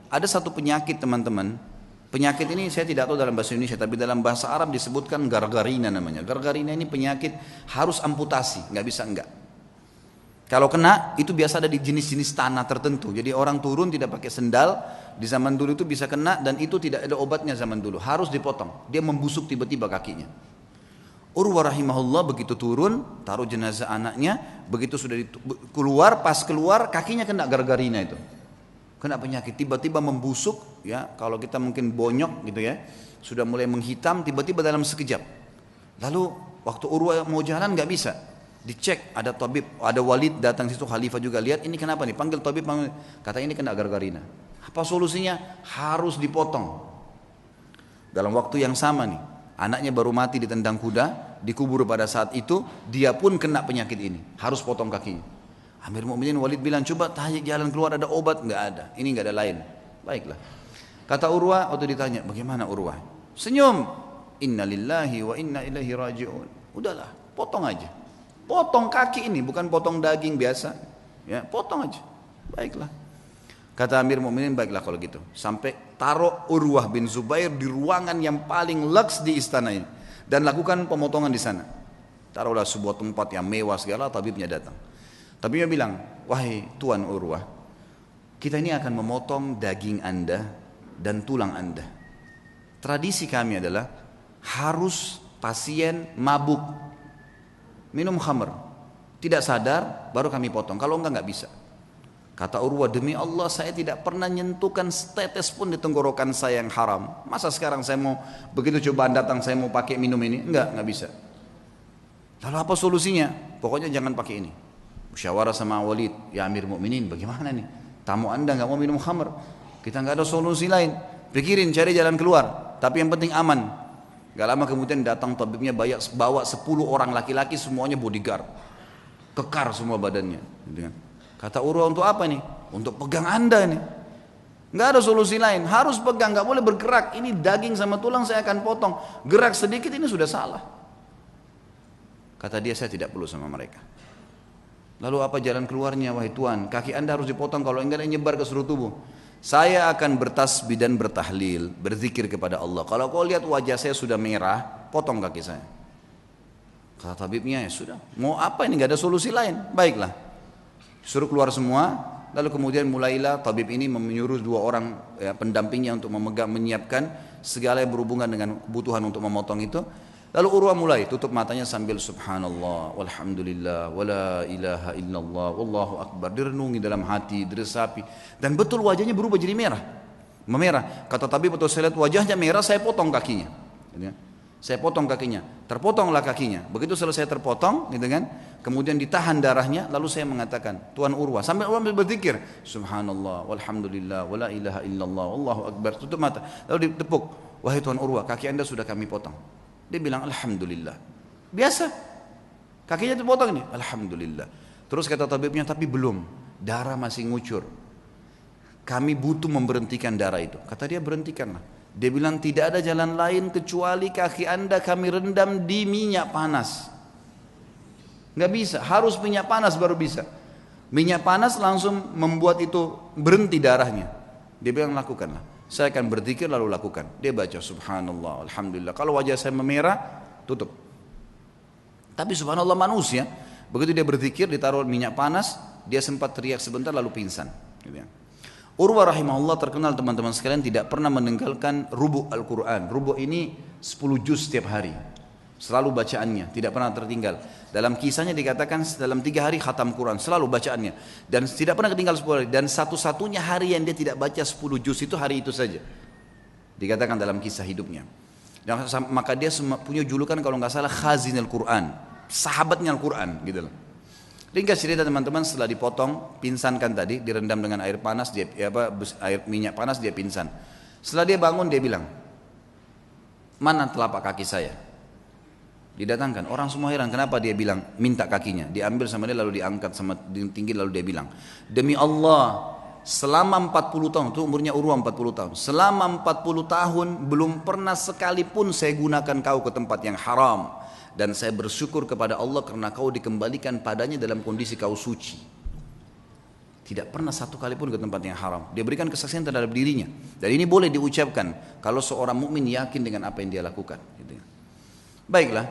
ada satu penyakit teman-teman. Penyakit ini saya tidak tahu dalam bahasa Indonesia, tapi dalam bahasa Arab disebutkan gargarina namanya. Gargarina ini penyakit harus amputasi, nggak bisa enggak. Kalau kena itu biasa ada di jenis-jenis tanah tertentu. Jadi orang turun tidak pakai sendal, di zaman dulu itu bisa kena dan itu tidak ada obatnya zaman dulu. Harus dipotong, dia membusuk tiba-tiba kakinya. Urwah rahimahullah begitu turun, taruh jenazah anaknya, begitu sudah keluar, pas keluar kakinya kena gargarina itu. Kena penyakit, tiba-tiba membusuk, ya kalau kita mungkin bonyok gitu ya, sudah mulai menghitam, tiba-tiba dalam sekejap. Lalu waktu Urwah mau jalan nggak bisa, dicek ada tabib, ada Walid datang situ, khalifah juga lihat ini kenapa nih, panggil tabib, kata ini kena gargarina. Apa solusinya? Harus dipotong. Dalam waktu yang sama nih, anaknya baru mati ditendang kuda, dikubur pada saat itu, dia pun kena penyakit ini, harus potong kakinya. Amir Mu'minin Walid bilang, coba tanya jalan keluar ada obat? Enggak ada, ini enggak ada lain. Baiklah. Kata Urwah waktu ditanya, bagaimana Urwah? Senyum. Inna lillahi wa inna ilaihi raji'un. Udahlah, potong aja. Potong kaki ini, bukan potong daging biasa. Ya, potong aja. Baiklah. Kata Amir Mu'minin, baiklah kalau gitu. Sampai taruh Urwah bin Zubair di ruangan yang paling leks di istana ini. Dan lakukan pemotongan di sana. Taruhlah sebuah tempat yang mewah segala, tabibnya datang. Tapi dia bilang, wahai Tuan Urwah, kita ini akan memotong daging Anda dan tulang Anda. Tradisi kami adalah harus pasien mabuk, minum khamr, tidak sadar, baru kami potong. Kalau enggak bisa. Kata Urwah, demi Allah saya tidak pernah nyentuhkan setetes pun di tenggorokan saya yang haram. Masa sekarang saya mau, begitu cobaan datang saya mau pakai minum ini? Enggak bisa. Lalu apa solusinya? Pokoknya jangan pakai ini. Musyawarah sama Walid, ya Amir Mu'minin bagaimana nih, tamu anda nggak mau minum khamr, kita nggak ada solusi lain, pikirin cari jalan keluar, tapi yang penting aman. Gak lama kemudian datang tabibnya bawa 10 orang laki-laki semuanya bodyguard, kekar semua badannya. Kata Urwah, untuk apa nih? Untuk pegang anda nih, nggak ada solusi lain, harus pegang, nggak boleh bergerak, ini daging sama tulang saya akan potong, gerak sedikit ini sudah salah. Kata dia, saya tidak perlu sama mereka. Lalu apa jalan keluarnya, wahai Tuan? Kaki anda harus dipotong, kalau enggak nyebar ke seluruh tubuh. Saya akan bertasbih dan bertahlil, berzikir kepada Allah. Kalau kau lihat wajah saya sudah merah, potong kaki saya. Kata tabibnya, ya sudah, mau apa ini, enggak ada solusi lain. Baiklah, suruh keluar semua. Lalu kemudian mulailah tabib ini menyuruh 2 orang ya, pendampingnya untuk menyiapkan segala yang berhubungan dengan kebutuhan untuk memotong itu. Lalu Urwah mulai tutup matanya sambil subhanallah walhamdulillah wala ilaha illallah wallahu akbar, direnungi dalam hati, diresapi, dan betul wajahnya berubah jadi merah, memerah. Kata tabib, betul saya lihat wajahnya merah, saya potong kakinya. Saya potong kakinya, terpotonglah kakinya. Begitu selesai terpotong, gitu kan? Kemudian ditahan darahnya, lalu saya mengatakan, Tuan Urwah, sambil Urwah berzikir, subhanallah walhamdulillah wala ilaha illallah wallahu akbar, tutup mata, lalu ditepuk, wahai Tuan Urwah, kaki anda sudah kami potong. Dia bilang alhamdulillah. Biasa. Kakinya terpotong nih, alhamdulillah. Terus kata tabibnya, tapi belum, darah masih ngucur. Kami butuh memberhentikan darah itu. Kata dia, berhentikanlah. Dia bilang tidak ada jalan lain kecuali kaki anda kami rendam di minyak panas. Nggak bisa, harus minyak panas baru bisa. Minyak panas langsung membuat itu berhenti darahnya. Dia bilang lakukanlah. Saya akan berzikir lalu lakukan. Dia baca subhanallah, alhamdulillah. Kalau wajah saya memerah, tutup. Tapi subhanallah manusia, begitu dia berzikir ditaruh minyak panas, dia sempat teriak sebentar lalu pingsan. Urwah rahimahullah terkenal teman-teman sekalian tidak pernah meninggalkan rubu' Al-Quran. Rubu' ini 10 juz setiap hari. Selalu bacaannya, tidak pernah tertinggal. Dalam kisahnya dikatakan dalam 3 hari khatam Quran, selalu bacaannya. Dan tidak pernah ketinggal 10 hari. Dan satu-satunya hari yang dia tidak baca 10 juz itu hari itu saja. Dikatakan dalam kisah hidupnya. Dan maka dia punya julukan kalau nggak salah Khazinul Quran, sahabatnya Al-Quran gitu loh. Ringkas cerita teman-teman, setelah dipotong, pinsankan tadi, direndam dengan air panas, air minyak panas dia pingsan. Setelah dia bangun dia bilang, mana telapak kaki saya? Didatangkan, orang semua heran kenapa dia bilang minta kakinya. Diambil sama dia lalu diangkat sama tinggi lalu dia bilang, demi Allah selama 40 tahun, itu umurnya Urwah 40 tahun, selama 40 tahun belum pernah sekalipun saya gunakan kau ke tempat yang haram. Dan saya bersyukur kepada Allah karena kau dikembalikan padanya dalam kondisi kau suci. Tidak pernah satu kali pun ke tempat yang haram. Dia berikan kesaksian terhadap dirinya. Dan ini boleh diucapkan kalau seorang mukmin yakin dengan apa yang dia lakukan. Baiklah.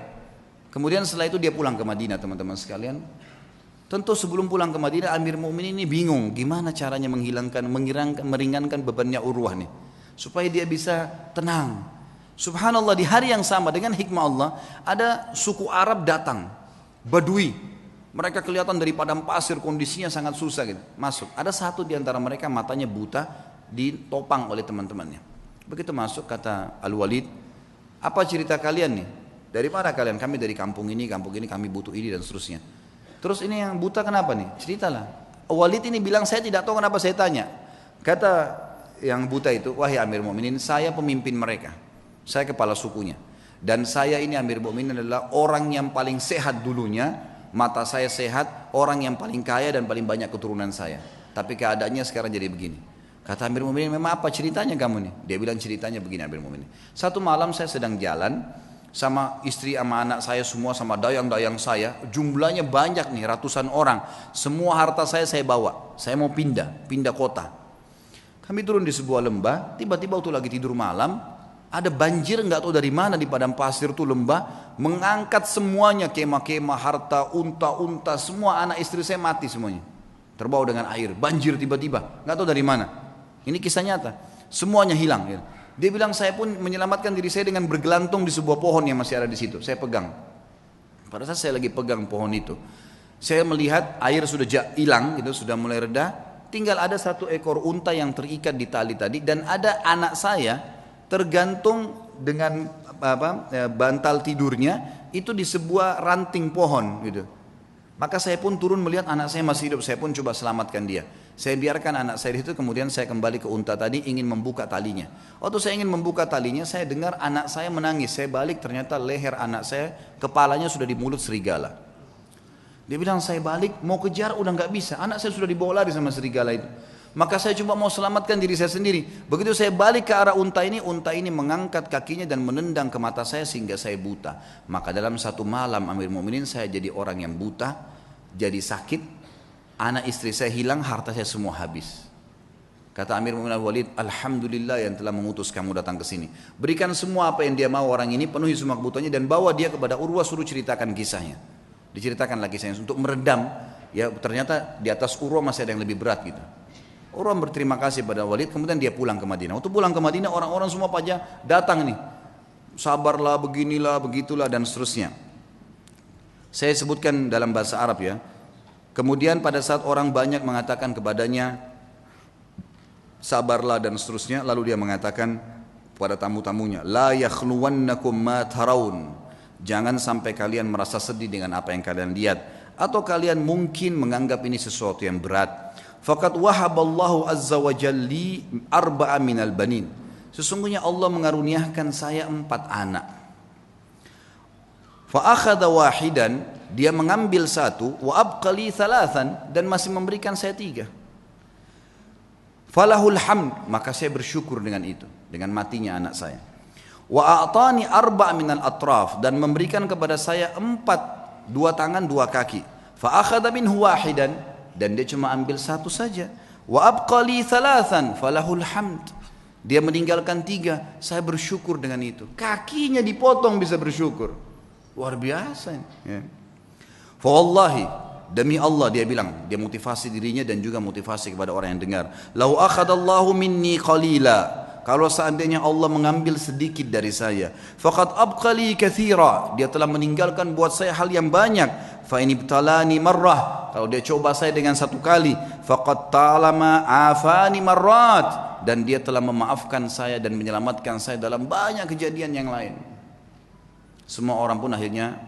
Kemudian setelah itu dia pulang ke Madinah teman-teman sekalian. Tentu sebelum pulang ke Madinah Amir Mu'minin ini bingung gimana caranya meringankan bebannya Urwah nih. Supaya dia bisa tenang. Subhanallah di hari yang sama dengan hikmah Allah ada suku Arab datang, Badui. Mereka kelihatan dari padang pasir kondisinya sangat susah gitu. Masuk. Ada satu di antara mereka matanya buta ditopang oleh teman-temannya. Begitu masuk kata Al-Walid, apa cerita kalian nih? Dari mana kalian? Kami dari kampung ini kami butuh ini dan seterusnya. Terus ini yang buta kenapa nih? Ceritalah. Walid ini bilang saya tidak tahu kenapa saya tanya. Kata yang buta itu, wahai Amir Mu'minin, saya pemimpin mereka. Saya kepala sukunya. Dan saya ini Amir Mu'minin adalah orang yang paling sehat dulunya. Mata saya sehat, orang yang paling kaya dan paling banyak keturunan saya. Tapi keadaannya sekarang jadi begini. Kata Amir Mu'minin, memang apa ceritanya kamu nih? Dia bilang ceritanya begini Amir Mu'minin. Satu malam saya sedang jalan sama istri sama anak saya semua sama dayang-dayang saya. Jumlahnya banyak nih, ratusan orang. Semua harta saya bawa. Saya mau pindah kota. Kami turun di sebuah lembah, tiba-tiba waktu lagi tidur malam, ada banjir nggak tahu dari mana di padang pasir tuh lembah mengangkat semuanya, kemah-kemah, harta, unta-unta, semua anak istri saya mati semuanya. Terbawa dengan air, banjir tiba-tiba, nggak tahu dari mana. Ini kisah nyata, semuanya hilang. Dia bilang saya pun menyelamatkan diri saya dengan bergelantung di sebuah pohon yang masih ada di situ. Saya pegang. Pada saat saya lagi pegang pohon itu, saya melihat air sudah hilang, gitu, sudah mulai reda. Tinggal ada satu ekor unta yang terikat di tali tadi dan ada anak saya tergantung dengan bantal tidurnya itu di sebuah ranting pohon gitu. Maka saya pun turun melihat anak saya masih hidup, saya pun coba selamatkan dia. Saya biarkan anak saya itu, kemudian saya kembali ke unta tadi ingin membuka talinya. Waktu saya ingin membuka talinya, saya dengar anak saya menangis. Saya balik, ternyata leher anak saya, kepalanya sudah di mulut serigala. Dia bilang saya balik mau kejar udah nggak bisa, anak saya sudah dibawa lari sama serigala itu. Maka saya cuma mau selamatkan diri saya sendiri. Begitu saya balik ke arah unta ini mengangkat kakinya dan menendang ke mata saya sehingga saya buta. Maka dalam satu malam Amir Mu'minin saya jadi orang yang buta, jadi sakit, anak istri saya hilang, harta saya semua habis. Kata Amir Mu'minin Al-Walid, alhamdulillah yang telah mengutus kamu datang ke sini. Berikan semua apa yang dia mau orang ini, penuhi semua kebutuhannya dan bawa dia kepada Urwah, suruh ceritakan kisahnya. Diceritakan lagi kisahnya untuk meredam. Ya ternyata di atas Urwah masih ada yang lebih berat gitu. Urwah berterima kasih pada Walid, kemudian dia pulang ke Madinah. Waktu pulang ke Madinah orang-orang semua pada datang nih. Sabarlah, beginilah, begitulah dan seterusnya. Saya sebutkan dalam bahasa Arab ya. Kemudian pada saat orang banyak mengatakan kepadanya sabarlah dan seterusnya, lalu dia mengatakan kepada tamu-tamunya, la yakhluwannakum ma tarawun. Jangan sampai kalian merasa sedih dengan apa yang kalian lihat atau kalian mungkin menganggap ini sesuatu yang berat. Faqad wahaballahu azza wa jalli arba'a minal banin. Sesungguhnya Allah mengaruniakan saya 4 anak. Fa akhadha wahidan, dia mengambil 1, wa abqali 3 dan masih memberikan saya 3. Falahul hamd, maka saya bersyukur dengan itu, dengan matinya anak saya. Wa a'tani arba' minal atraf, dan memberikan kepada saya 4, 2 tangan 2 kaki. Fa akhadha minhu wahidan, dan dia cuma ambil 1 saja. Wa abqali 3 falahul hamd, dia meninggalkan 3, saya bersyukur dengan itu. Kakinya dipotong bisa bersyukur, luar biasa ya. Fa wallahi, demi Allah, dia bilang, dia motivasi dirinya dan juga motivasi kepada orang yang dengar. Lau akhadallahu minni qalila, kalau seandainya Allah mengambil sedikit dari saya, faqad abqali katsira, dia telah meninggalkan buat saya hal yang banyak. Fa in ibtalani marrah, kalau dia coba saya dengan 1 kali, faqad ta'lama afani marrat, dan dia telah memaafkan saya dan menyelamatkan saya dalam banyak kejadian yang lain. Semua orang pun akhirnya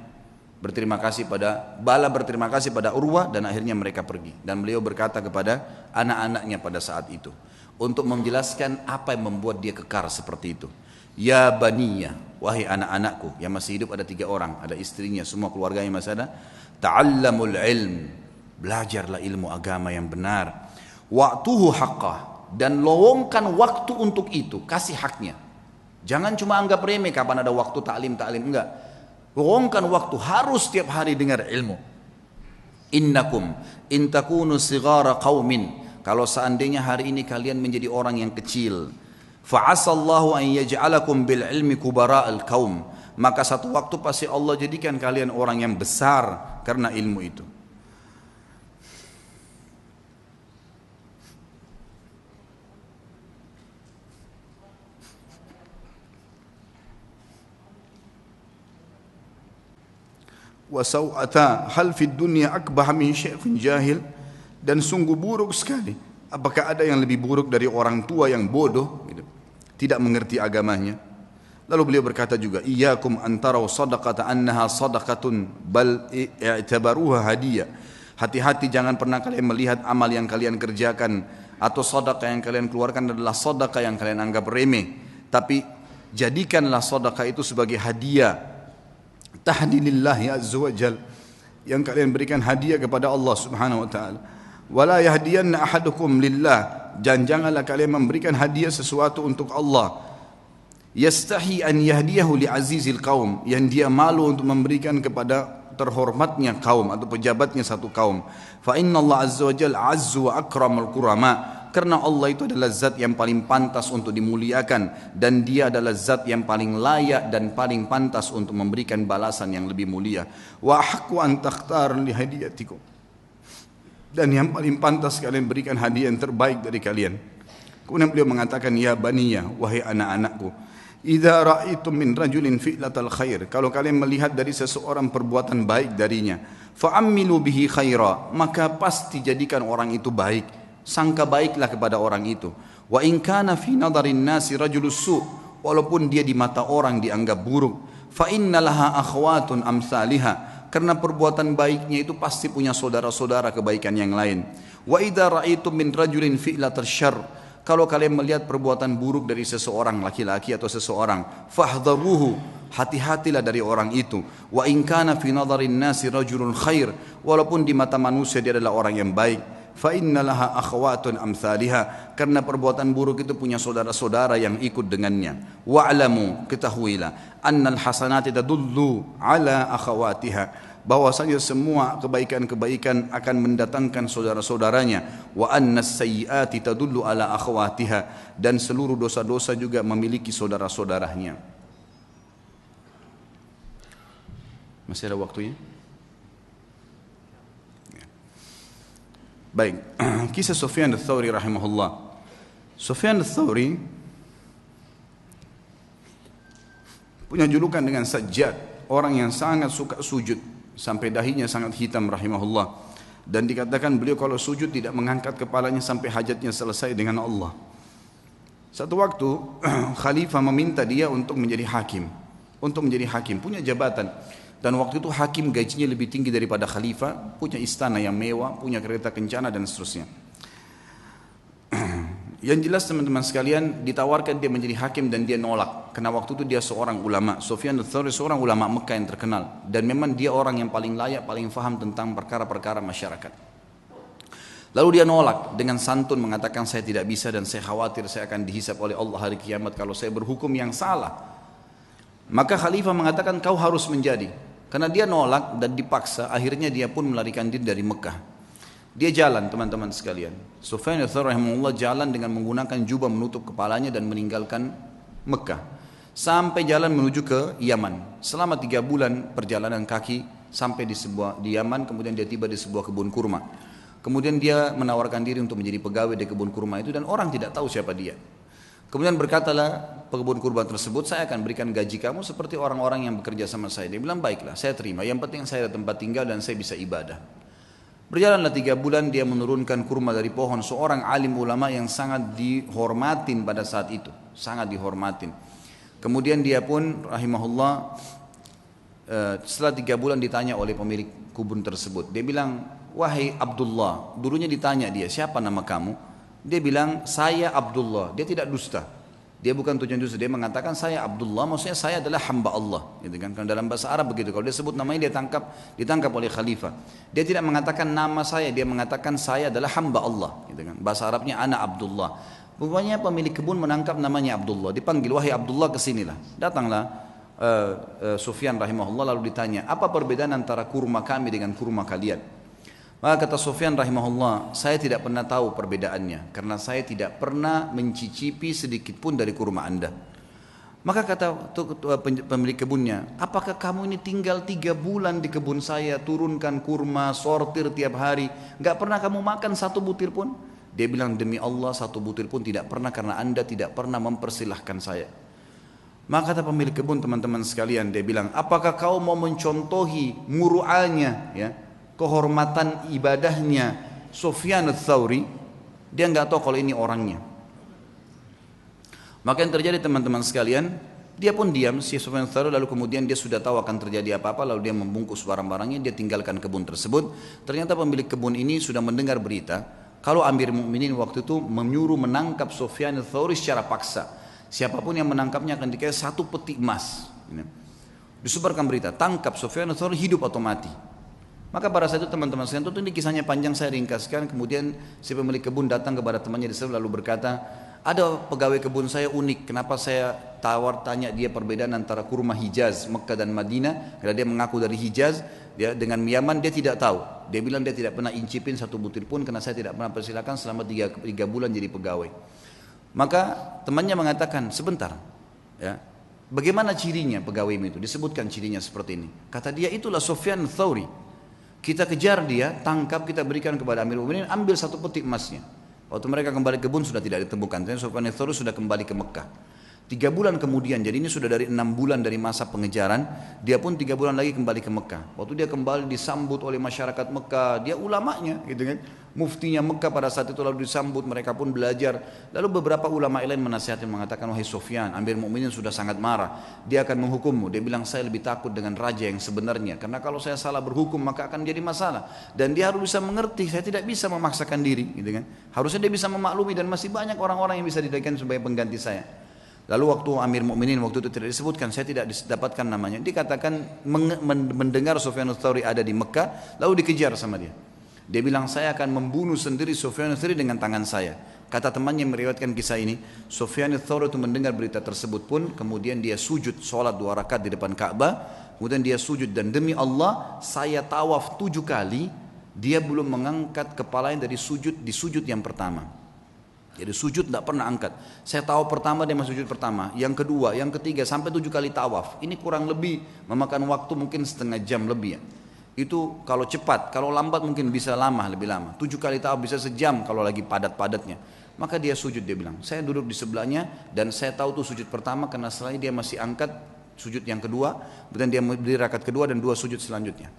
berterima kasih pada Urwah, dan akhirnya mereka pergi. Dan beliau berkata kepada anak-anaknya pada saat itu untuk menjelaskan apa yang membuat dia kekar seperti itu. Ya baniya, wahai anak-anakku, yang masih hidup ada 3 orang, ada istrinya, semua keluarganya masih ada. Ta'allamul ilm, belajarlah ilmu agama yang benar. Wa'tuhu haqqah, dan lowongkan waktu untuk itu, kasih haknya. Jangan cuma anggap remeh kapan ada waktu ta'lim, enggak. Lowongkan waktu, harus setiap hari dengar ilmu. Innakum in takunu sighara qaumin, kalau seandainya hari ini kalian menjadi orang yang kecil, fa'asallahu an yaj'alakum bil ilmi kubara'al qaum, maka satu waktu pasti Allah jadikan kalian orang yang besar karena ilmu itu. Wa saw'ata hal fid dunya akbah min syaikhin jahil, dan sungguh buruk sekali, apakah ada yang lebih buruk dari orang tua yang bodoh gitu, tidak mengerti agamanya. Lalu beliau berkata juga, iyyakum antaraw sadaqata annaha sadaqatun bal i'tabaruha hadiyah, hati-hati jangan pernah kalian melihat amal yang kalian kerjakan atau sedekah yang kalian keluarkan adalah sedekah yang kalian anggap remeh, tapi jadikanlah sedekah itu sebagai hadiah, tahdilillahi azza wa jal, yang kalian berikan hadiah kepada Allah subhanahu wa ta'ala. Wala yahdiyanna ahadukum lillah, dan janganlah kalian memberikan hadiah sesuatu untuk Allah. Yastahi an yahdiyahu li azizil qaum, yang dia malu untuk memberikan kepada terhormatnya kaum atau pejabatnya satu kaum. Fa inna Allah azza wa jalla azzu wa akramul kurama, karena Allah itu adalah zat yang paling pantas untuk dimuliakan, dan dia adalah zat yang paling layak dan paling pantas untuk memberikan balasan yang lebih mulia. Wa haqqu an takhtar li hadiyatikum, dan yang paling pantas kalian berikan hadiah yang terbaik dari kalian. Kemudian beliau mengatakan, ya baniya, wahai anak-anakku, idza ra'aitum min rajulin fi'latal khair, kalau kalian melihat dari seseorang perbuatan baik darinya, fa'ammilu bihi khaira, maka pasti jadikan orang itu baik, sangka baiklah kepada orang itu. Wa in kana fi nadarin nasi rajulus su', walaupun dia di mata orang dianggap buruk, fa innalaha akhwatun amsalihah, karena perbuatan baiknya itu pasti punya saudara-saudara kebaikan yang lain. Wa idza ra'aitum min rajulin fi'latal syarr, kalau kalian melihat perbuatan buruk dari seseorang, laki-laki atau seseorang, fahdharuhu, hati-hatilah dari orang itu. Wa in kana fi nadharin nasi rajulun khair, walaupun di mata manusia dia adalah orang yang baik, fa innalaha akhwatun amsalihah, karena perbuatan buruk itu punya saudara-saudara yang ikut dengannya. Wa'lamu, ketahuilah, annal hasanati tadullu ala akhawatiha, bahwasanya semua kebaikan-kebaikan akan mendatangkan saudara-saudaranya. Wa annas sayyiati tadullu ala akhawatiha, dan seluruh dosa-dosa juga memiliki saudara-saudaranya. Masih ada waktunya? Baik, kisah Sufyan ats-Tsauri rahimahullah. Sufyan ats-Tsauri punya julukan dengan Sajjad, orang yang sangat suka sujud, sampai dahinya sangat hitam rahimahullah, dan dikatakan beliau kalau sujud tidak mengangkat kepalanya sampai hajatnya selesai dengan Allah. Satu waktu khalifah meminta dia untuk menjadi hakim, punya jabatan, dan waktu itu hakim gajinya lebih tinggi daripada khalifah, punya istana yang mewah, punya kereta kencana dan seterusnya. Yang jelas teman-teman sekalian, ditawarkan dia menjadi hakim dan dia nolak, karena waktu itu dia seorang ulama. Sufyan ats-Tsauri seorang ulama Mekah yang terkenal, dan memang dia orang yang paling layak, paling faham tentang perkara-perkara masyarakat. Lalu dia nolak dengan santun mengatakan saya tidak bisa dan saya khawatir saya akan dihisap oleh Allah hari kiamat kalau saya berhukum yang salah. Maka khalifah mengatakan kau harus menjadi. Karena dia nolak dan dipaksa, akhirnya dia pun melarikan diri dari Mekah. Dia jalan teman-teman sekalian. Sufyan ats-Tsauri rahimahullah jalan dengan menggunakan jubah menutup kepalanya dan meninggalkan Mekah. Sampai jalan menuju ke Yaman. Selama 3 bulan perjalanan kaki sampai di Yaman, kemudian dia tiba di sebuah kebun kurma. Kemudian dia menawarkan diri untuk menjadi pegawai di kebun kurma itu dan orang tidak tahu siapa dia. Kemudian berkatalah pekebun kurma tersebut, saya akan berikan gaji kamu seperti orang-orang yang bekerja sama saya. Dia bilang baiklah, saya terima. Yang penting saya ada tempat tinggal dan saya bisa ibadah. Berjalanlah 3 bulan dia menurunkan kurma dari pohon. Seorang alim ulama yang sangat dihormatin pada saat itu, sangat dihormatin. Kemudian dia pun rahimahullah setelah 3 bulan ditanya oleh pemilik kebun tersebut. Dia bilang, wahai Abdullah, dulunya ditanya dia, siapa nama kamu? Dia bilang, saya Abdullah. Dia tidak dusta. Dia bukan tujuan dusta. Dia mengatakan, saya Abdullah, maksudnya saya adalah hamba Allah. Gitu kan? Karena dalam bahasa Arab begitu. Kalau dia sebut namanya, dia ditangkap oleh khalifah. Dia tidak mengatakan nama saya, dia mengatakan saya adalah hamba Allah. Gitu kan? Bahasa Arabnya, ana Abdullah. Rupanya pemilik kebun menangkap namanya Abdullah. Dipanggil, wahai Abdullah, kesinilah. Datanglah Sufyan rahimahullah lalu ditanya, apa perbedaan antara kurma kami dengan kurma kalian? Maka kata Sufyan rahimahullah, saya tidak pernah tahu perbedaannya karena saya tidak pernah mencicipi sedikit pun dari kurma anda. Maka kata pemilik kebunnya, apakah kamu ini tinggal 3 bulan di kebun saya, turunkan kurma, sortir tiap hari, gak pernah kamu makan 1 butir pun? Dia bilang, demi Allah 1 butir pun tidak pernah karena anda tidak pernah mempersilahkan saya. Maka kata pemilik kebun, teman-teman sekalian, dia bilang, apakah kau mau mencontohi muru'anya, ya, kehormatan ibadahnya Sufyan ats-Tsauri? Dia nggak tahu kalau ini orangnya. Maka yang terjadi teman-teman sekalian, dia pun diam si Sufyan ats-Tsauri, lalu kemudian dia sudah tahu akan terjadi apa-apa, lalu dia membungkus barang-barangnya, dia tinggalkan kebun tersebut. Ternyata pemilik kebun ini sudah mendengar berita kalau Amir Mukminin waktu itu menyuruh menangkap Sufyan ats-Tsauri secara paksa. Siapapun yang menangkapnya akan dikasih 1 peti emas. Disebarkan berita, tangkap Sufyan ats-Tsauri, hidup atau mati. Maka pada saat itu teman-teman sekalian, tentu ini kisahnya panjang, saya ringkaskan. Kemudian si pemilik kebun datang kepada temannya di sana lalu berkata, ada pegawai kebun saya unik, kenapa saya tanya dia perbedaan antara kurma Hijaz, Mekah dan Madinah, karena dia mengaku dari Hijaz, dia dengan Yaman dia tidak tahu. Dia bilang dia tidak pernah incipin 1 butir pun karena saya tidak pernah persilakan selama 3 bulan jadi pegawai. Maka temannya mengatakan, sebentar, ya, bagaimana cirinya pegawai itu? Disebutkan cirinya seperti ini. Kata dia, itulah Sufyan ats-Tsauri. Kita kejar dia, tangkap, kita berikan kepada Amir Mukminin, ambil 1 peti emasnya. Waktu mereka kembali ke kebun sudah tidak ditemukan. Jadi Sufyan ats-Tsauri sudah kembali ke Mekah. 3 bulan kemudian, jadi ini sudah dari 6 bulan dari masa pengejaran, dia pun 3 bulan lagi kembali ke Mekah. Waktu dia kembali disambut oleh masyarakat Mekah, dia ulamanya gitu kan, muftinya Mekah pada saat itu, lalu disambut, mereka pun belajar. Lalu beberapa ulama lain menasihati, mengatakan, wahai Sufyan, Amir Mukminin sudah sangat marah, dia akan menghukummu. Dia bilang, saya lebih takut dengan raja yang sebenarnya, karena kalau saya salah berhukum maka akan jadi masalah. Dan dia harus bisa mengerti, saya tidak bisa memaksakan diri gitu kan. Harusnya dia bisa memaklumi, dan masih banyak orang-orang yang bisa dijadikan sebagai pengganti saya. Lalu waktu Amir Mukminin waktu itu tidak disebutkan, saya tidak dapatkan namanya, dikatakan mendengar Sufyan ats-Tsauri ada di Mekah, lalu dikejar sama dia. Dia bilang, saya akan membunuh sendiri Sufyan ats-Tsauri dengan tangan saya. Kata temannya yang meriwayatkan kisah ini, Sufyan ats-Tsauri itu mendengar berita tersebut pun, kemudian dia sujud sholat 2 rakaat di depan Ka'bah, kemudian dia sujud, dan demi Allah saya tawaf 7 kali, dia belum mengangkat kepalanya dari sujud di sujud yang pertama. Jadi sujud tidak pernah angkat. Saya tahu pertama dia masuk sujud pertama, yang kedua, yang ketiga, sampai 7 kali tawaf. Ini kurang lebih memakan waktu mungkin setengah jam lebih ya. Itu kalau cepat, kalau lambat mungkin bisa lama, lebih lama. 7 kali tawaf bisa sejam kalau lagi padat-padatnya. Maka dia sujud, dia bilang, saya duduk di sebelahnya dan saya tahu tuh sujud pertama karena setelah dia masih angkat sujud yang kedua, kemudian dia berdiri rakaat kedua dan 2 sujud selanjutnya.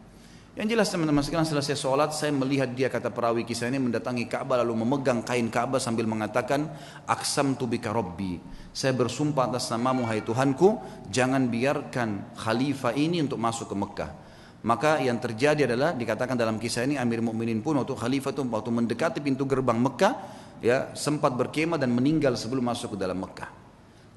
Yang jelas teman-teman sekalian, selesai sholat saya melihat dia, kata perawi kisah ini, mendatangi Ka'bah lalu memegang kain Ka'bah sambil mengatakan, aqsamtu bika rabbi, saya bersumpah atas namamu hai Tuhanku, jangan biarkan khalifah ini untuk masuk ke Mekah. Maka yang terjadi adalah dikatakan dalam kisah ini, Amir Mukminin pun waktu khalifah itu waktu mendekati pintu gerbang Mekah, ya, sempat berkemah dan meninggal sebelum masuk ke dalam Mekah.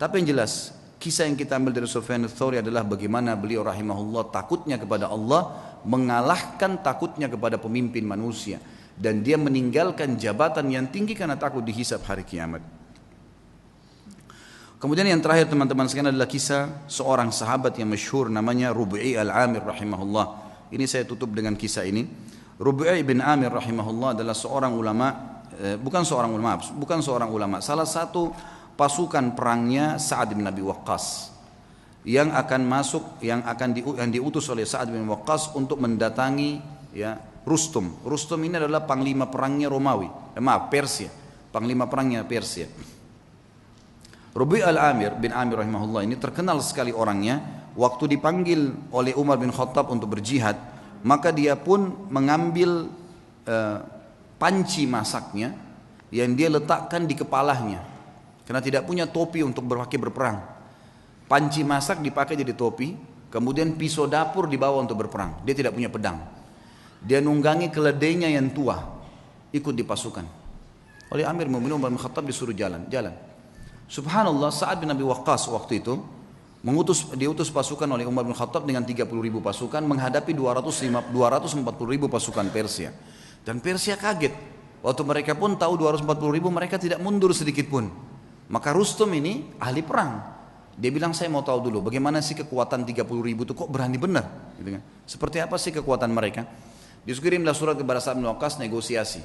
Tapi yang jelas kisah yang kita ambil dari Sufyan ats-Tsauri adalah bagaimana beliau rahimahullah takutnya kepada Allah mengalahkan takutnya kepada pemimpin manusia. dan dia meninggalkan jabatan yang tinggi karena takut dihisab hari kiamat. Kemudian yang terakhir teman-teman sekalian adalah kisah seorang sahabat yang masyhur namanya Rub'i al-Amir rahimahullah. Ini saya tutup dengan kisah ini. Rub'i bin Amir rahimahullah adalah seorang ulama, bukan seorang ulama, salah satu pasukan perangnya Sa'ad bin Abi Waqqas yang akan masuk, yang diutus oleh Sa'ad bin Waqqas untuk mendatangi ya Rustum. Rustum ini adalah panglima perangnya Romawi, Persia, panglima perangnya Persia. Rubi' al-Amir bin Amir rahimahullah ini terkenal sekali orangnya. Waktu dipanggil oleh Umar bin Khattab untuk berjihad, maka dia pun mengambil panci masaknya yang dia letakkan di kepalanya, karena tidak punya topi untuk berperang. Panci masak dipakai jadi topi, kemudian pisau dapur dibawa untuk berperang. Dia tidak punya pedang. Dia nunggangi keledainya yang tua, ikut di pasukan. Oleh Amir Mu'minin Umar bin Khattab disuruh jalan. Subhanallah, Sa'ad bin Abi Waqqas waktu itu diutus pasukan oleh Umar bin Khattab dengan 30.000 pasukan menghadapi 240.000 pasukan Persia. Dan Persia kaget. Waktu mereka pun tahu 240.000, mereka tidak mundur sedikit pun. Maka Rustum ini ahli perang. Dia bilang, saya mau tahu dulu bagaimana sih kekuatan 30.000 itu, kok berani benar? Gitu kan? Seperti apa sih kekuatan mereka? Dikirimlah surat kepada Sa'ad bin Waqqas negosiasi.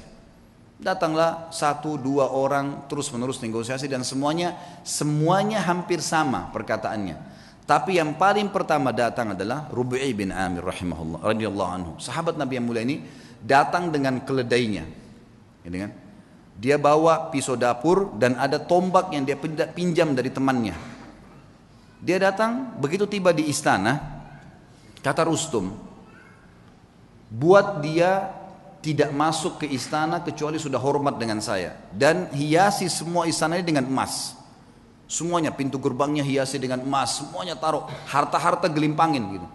Datanglah 1-2 orang terus menerus negosiasi dan semuanya hampir sama perkataannya. Tapi yang paling pertama datang adalah Rub'i bin Amir rahimahullah radhiyallahu anhu. Sahabat Nabi yang mulia ini datang dengan keledainya. Gitu kan? Dia bawa pisau dapur dan ada tombak yang dia pinjam dari temannya. Dia datang, begitu tiba di istana, kata Rustum, buat dia tidak masuk ke istana kecuali sudah hormat dengan saya, dan hiasi semua istana ini dengan emas. Semuanya, pintu gerbangnya hiasi dengan emas, semuanya taruh harta-harta gelimpangin gitu.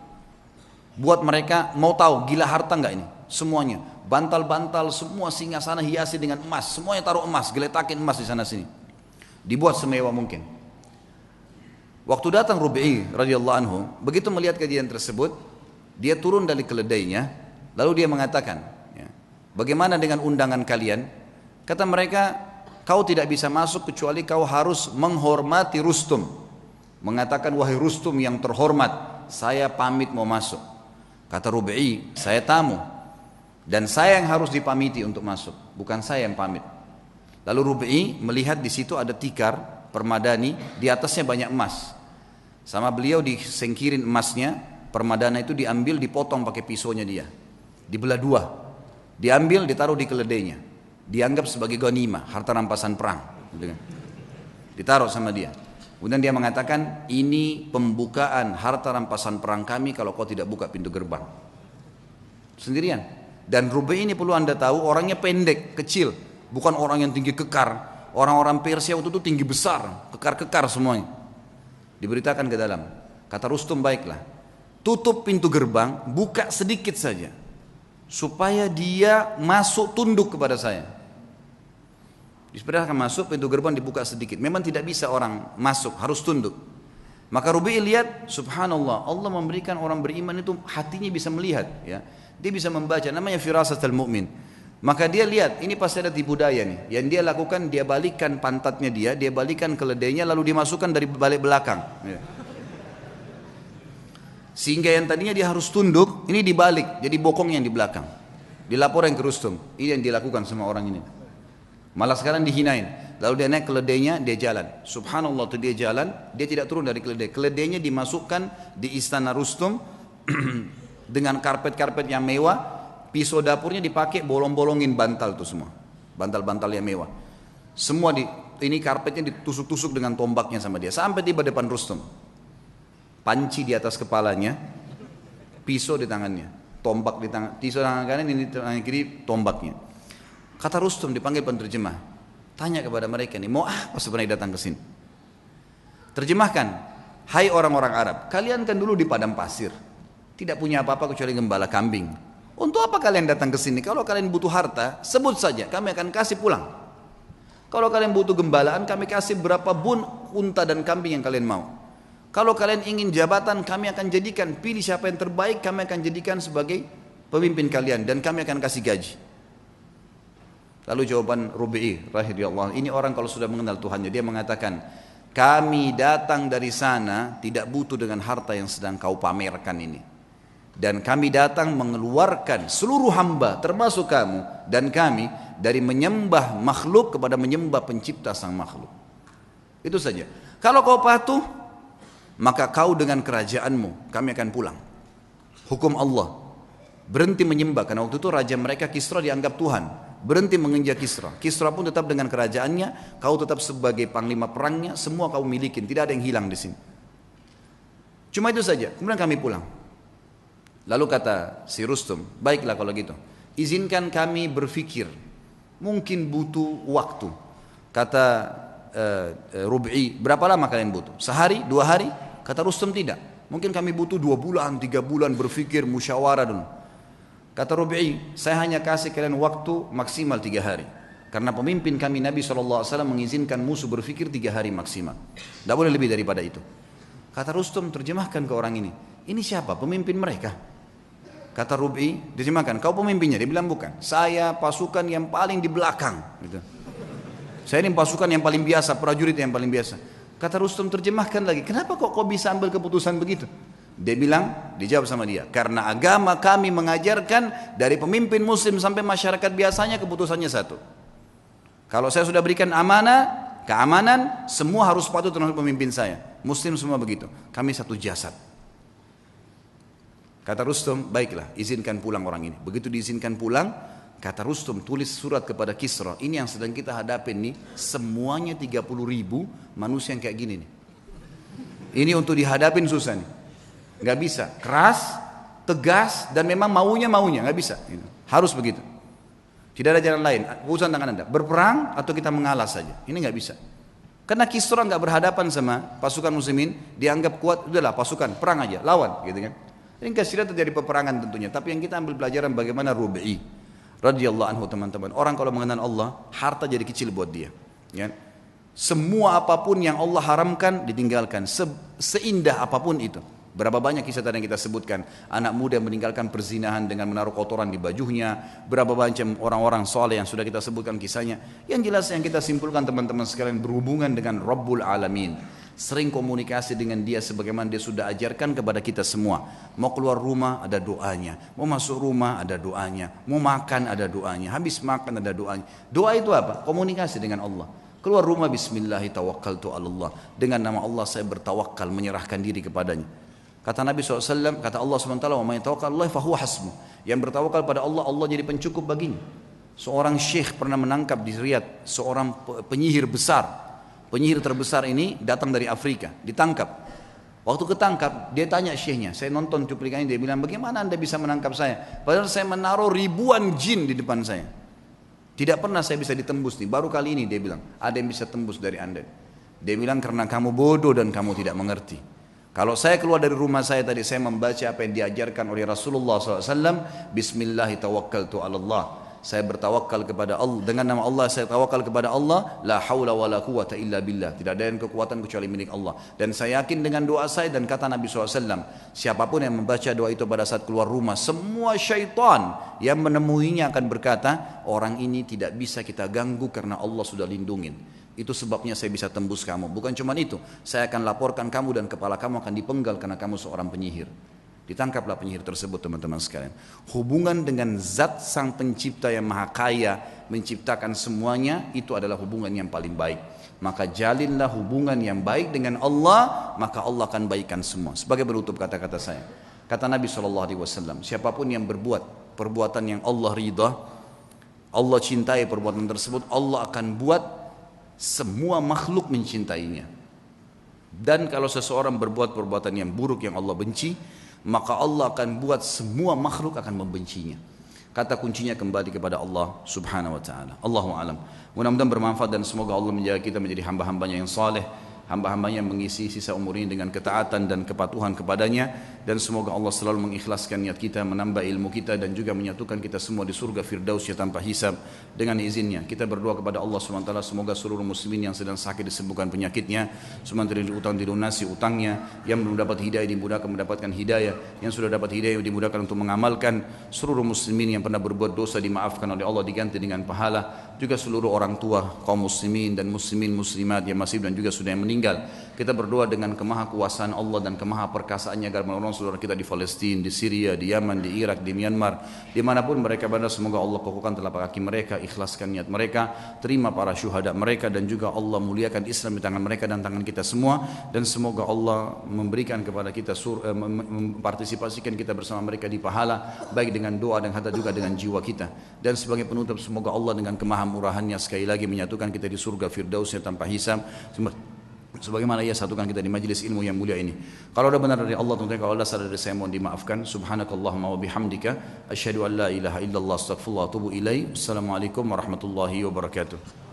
Buat mereka mau tahu gila harta enggak ini? Semuanya, bantal-bantal semua singgasana hiasi dengan emas, semuanya taruh emas, geletakin emas di sana sini. Dibuat semewah mungkin. Waktu datang Rub'i radhiyallahu anhu, begitu melihat kejadian tersebut, dia turun dari keledainya, lalu dia mengatakan, bagaimana dengan undangan kalian? Kata mereka, kau tidak bisa masuk kecuali kau harus menghormati Rustum. Mengatakan, wahai Rustum yang terhormat, saya pamit mau masuk. Kata Rub'i, saya tamu dan saya yang harus dipamiti untuk masuk, bukan saya yang pamit. Lalu Rub'i melihat di situ ada tikar permadani, di atasnya banyak emas. Sama beliau disengkirin emasnya, permadana itu diambil, dipotong pakai pisaunya dia, dibelah dua. Diambil, ditaruh di keledainya, dianggap sebagai ghanimah, harta rampasan perang, ditaruh sama dia. Kemudian dia mengatakan, ini pembukaan harta rampasan perang kami kalau kau tidak buka pintu gerbang. Sendirian. Dan Rub'i ini perlu anda tahu, orangnya pendek, kecil, bukan orang yang tinggi kekar. Orang-orang Persia waktu itu tinggi besar, kekar-kekar semuanya. Diberitakan ke dalam. Kata Rustum, baiklah, tutup pintu gerbang, buka sedikit saja, supaya dia masuk tunduk kepada saya. Diperintahkan masuk, pintu gerbang dibuka sedikit. Memang tidak bisa orang masuk, harus tunduk. Maka Rub'i lihat, subhanallah, Allah memberikan orang beriman itu hatinya bisa melihat, ya. Dia bisa membaca, namanya firasatul mu'min. Maka dia lihat, ini pasti ada tipu daya nih. Yang dia lakukan, dia balikkan pantatnya dia balikkan keledainya, lalu dimasukkan dari balik belakang, ya. Sehingga yang tadinya dia harus tunduk, ini dibalik, jadi bokong yang di belakang. Dilaporkan ke Rustum, ini yang dilakukan sama orang ini. Malah sekarang dihinain. Lalu dia naik keledainya, dia jalan. Subhanallah, tuh dia jalan, dia tidak turun dari keledai. Keledainya dimasukkan di istana Rustum dengan karpet-karpet yang mewah. Pisau dapurnya dipakai, bolong-bolongin bantal itu semua, bantal-bantal yang mewah. Semua ini karpetnya ditusuk-tusuk dengan tombaknya sama dia. Sampai tiba depan Rustum. Panci di atas kepalanya, pisau di tangannya, tombak di tangan, pisau tangan kanan, ini tangan kiri, tombaknya. Kata Rustum, dipanggil penerjemah, tanya kepada mereka nih, mau apa sebenarnya datang ke sini? Terjemahkan, hai orang-orang Arab, kalian kan dulu di padang pasir, tidak punya apa-apa kecuali gembala kambing. Untuk apa kalian datang ke sini? Kalau kalian butuh harta, sebut saja, kami akan kasih pulang. Kalau kalian butuh gembalaan, kami kasih berapa bun unta dan kambing yang kalian mau. Kalau kalian ingin jabatan, kami akan jadikan, pilih siapa yang terbaik, kami akan jadikan sebagai pemimpin kalian dan kami akan kasih gaji. Lalu jawaban Rubi'i rahimahullah, ini orang kalau sudah mengenal Tuhannya, dia mengatakan, kami datang dari sana tidak butuh dengan harta yang sedang kau pamerkan ini. Dan kami datang mengeluarkan seluruh hamba termasuk kamu dan kami dari menyembah makhluk kepada menyembah pencipta sang makhluk. Itu saja. Kalau kau patuh, maka kau dengan kerajaanmu, kami akan pulang. Hukum Allah, berhenti menyembah, karena waktu itu raja mereka Kisra dianggap Tuhan. Berhenti menginjak Kisra. Kisra pun tetap dengan kerajaannya, kau tetap sebagai panglima perangnya, semua kau milikin, tidak ada yang hilang di sini. Cuma itu saja. Kemudian kami pulang. Lalu kata si Rustum, baiklah kalau gitu, izinkan kami berfikir, mungkin butuh waktu. Kata Rubi'i, berapa lama kalian butuh? Sehari, 2 hari? Kata Rustum, tidak. Mungkin kami butuh 2 bulan, 3 bulan berfikir, musyawarah dulu. Kata Rubi'i, saya hanya kasih kalian waktu maksimal 3 hari. Karena pemimpin kami Nabi SAW mengizinkan musuh berfikir 3 hari maksimal. Tidak boleh lebih daripada itu. Kata Rustum, terjemahkan ke orang ini siapa? Pemimpin mereka. Kata Rubi'i, terjemahkan, kau pemimpinnya? Dia bilang bukan, saya pasukan yang paling di belakang gitu. Saya ini pasukan yang paling biasa, prajurit yang paling biasa. Kata Rustum, terjemahkan lagi, kenapa kok kau bisa ambil keputusan begitu? Dia bilang, dijawab sama dia, karena agama kami mengajarkan dari pemimpin muslim sampai masyarakat biasanya keputusannya satu. Kalau saya sudah berikan amanah, keamanan, semua harus patuh terhadap pemimpin saya. Muslim semua begitu, kami satu jasad. Kata Rustum, baiklah, izinkan pulang orang ini. Begitu diizinkan pulang, kata Rustum, tulis surat kepada Kisra. Ini yang sedang kita hadapin nih, semuanya 30.000 manusia yang kayak gini nih. Ini untuk dihadapin susah nih. Gak bisa, keras, tegas, dan memang maunya, gak bisa. Harus begitu. Tidak ada jalan lain, urusan tangan Anda. Berperang atau kita mengalah saja. Ini gak bisa. Karena Kisra gak berhadapan sama pasukan muslimin, dianggap kuat, udahlah pasukan, perang aja, lawan gitu kan. Ini kasih terjadi peperangan tentunya. Tapi yang kita ambil pelajaran bagaimana Rubi'i radhiyallahu anhu, teman-teman. Orang kalau mengenal Allah, harta jadi kecil buat dia. Ya. Semua apapun yang Allah haramkan ditinggalkan. Seindah apapun itu. Berapa banyak kisah tadi yang kita sebutkan. Anak muda meninggalkan perzinahan dengan menaruh kotoran di bajunya. Berapa banyak orang-orang soleh yang sudah kita sebutkan kisahnya. Yang jelas yang kita simpulkan teman-teman sekalian, berhubungan dengan Rabbul Alamin. Sering komunikasi dengan dia sebagaimana dia sudah ajarkan kepada kita semua. Mau keluar rumah ada doanya, mau masuk rumah ada doanya, mau makan ada doanya, habis makan ada doanya. Doa itu apa? Komunikasi dengan Allah. Keluar rumah, bismillahi tawakkaltu ala Allah, dengan nama Allah saya bertawakal, menyerahkan diri kepadanya. Kata Nabi SAW, kata Allah SWT, wa may tawakkal Allah fahuwa hasbuh. Yang bertawakal pada Allah, Allah jadi pencukup baginya. Seorang syekh pernah menangkap di Riyadh seorang penyihir besar. Penyihir terbesar ini datang dari Afrika, ditangkap. Waktu ketangkap, dia tanya syekhnya, saya nonton cuplikannya, dia bilang, bagaimana anda bisa menangkap saya? Padahal saya menaruh ribuan jin di depan saya. Tidak pernah saya bisa ditembus nih, baru kali ini dia bilang, ada yang bisa tembus dari anda. Dia bilang, karena kamu bodoh dan kamu tidak mengerti. Kalau saya keluar dari rumah saya tadi, saya membaca apa yang diajarkan oleh Rasulullah SAW, Bismillahirrahmanirrahim. Saya bertawakal kepada Allah, dengan nama Allah saya tawakal kepada Allah, la haula wala quwata illa billah, tidak ada yang kekuatan kecuali milik Allah. Dan saya yakin dengan doa saya, dan kata Nabi SAW, siapapun yang membaca doa itu pada saat keluar rumah, semua syaitan yang menemuinya akan berkata, orang ini tidak bisa kita ganggu karena Allah sudah lindungin. Itu sebabnya saya bisa tembus kamu. Bukan cuma itu, saya akan laporkan kamu dan kepala kamu akan dipenggal karena kamu seorang penyihir. Ditangkaplah penyihir tersebut, teman-teman sekalian. Hubungan dengan zat sang pencipta yang maha kaya, menciptakan semuanya, itu adalah hubungan yang paling baik. Maka jalinlah hubungan yang baik dengan Allah, maka Allah akan baikkan semua. Sebagai penutup kata-kata saya, kata Nabi SAW, siapapun yang berbuat perbuatan yang Allah ridha, Allah cintai perbuatan tersebut, Allah akan buat semua makhluk mencintainya. Dan kalau seseorang berbuat perbuatan yang buruk yang Allah benci, maka Allah akan buat semua makhluk akan membencinya. Kata kuncinya kembali kepada Allah Subhanahu wa taala. Allahu a'lam. Mudah-mudahan bermanfaat dan semoga Allah menjaga kita menjadi hamba-hambanya yang saleh, hamba-hambanya mengisi sisa umur ini dengan ketaatan dan kepatuhan kepadanya, dan semoga Allah selalu mengikhlaskan niat kita, menambah ilmu kita, dan juga menyatukan kita semua di surga Firdausnya tanpa hisab dengan izinnya. Kita berdoa kepada Allah SWT semoga seluruh muslimin yang sedang sakit disembuhkan penyakitnya, semua yang utang dilunasi utangnya, yang belum dapat hidayah dimudahkan mendapatkan hidayah, yang sudah dapat hidayah dimudahkan untuk mengamalkan, seluruh muslimin yang pernah berbuat dosa dimaafkan oleh Allah diganti dengan pahala, juga seluruh orang tua kaum muslimin dan muslimat yang masih dan juga sudah yang meninggal. Kita berdoa dengan kemahakuasaan Allah dan kemahaperkasaannya agar menolong saudara kita di Palestina, di Syria, di Yaman, di Irak, di Myanmar, dimanapun mereka berada, semoga Allah kokohkan telapak kaki mereka, ikhlaskan niat mereka, terima para syuhada mereka, dan juga Allah muliakan Islam di tangan mereka dan tangan kita semua, dan semoga Allah memberikan kepada kita mempartisipasikan kita bersama mereka di pahala, baik dengan doa dan harta juga dengan jiwa kita. Dan sebagai penutup, semoga Allah dengan kemahamurahannya sekali lagi menyatukan kita di surga Firdausnya tanpa hisab, sebagaimana ia satukan kita di majlis ilmu yang mulia ini. Kalau ada benar dari Allah, tentunya kalau ada salah dari saya mohon dimaafkan. Subhanakallahumma wa bihamdika asyhadu an la ilaha illallah astaghfirullah wa atubu ilaih. Assalamualaikum warahmatullahi wabarakatuh.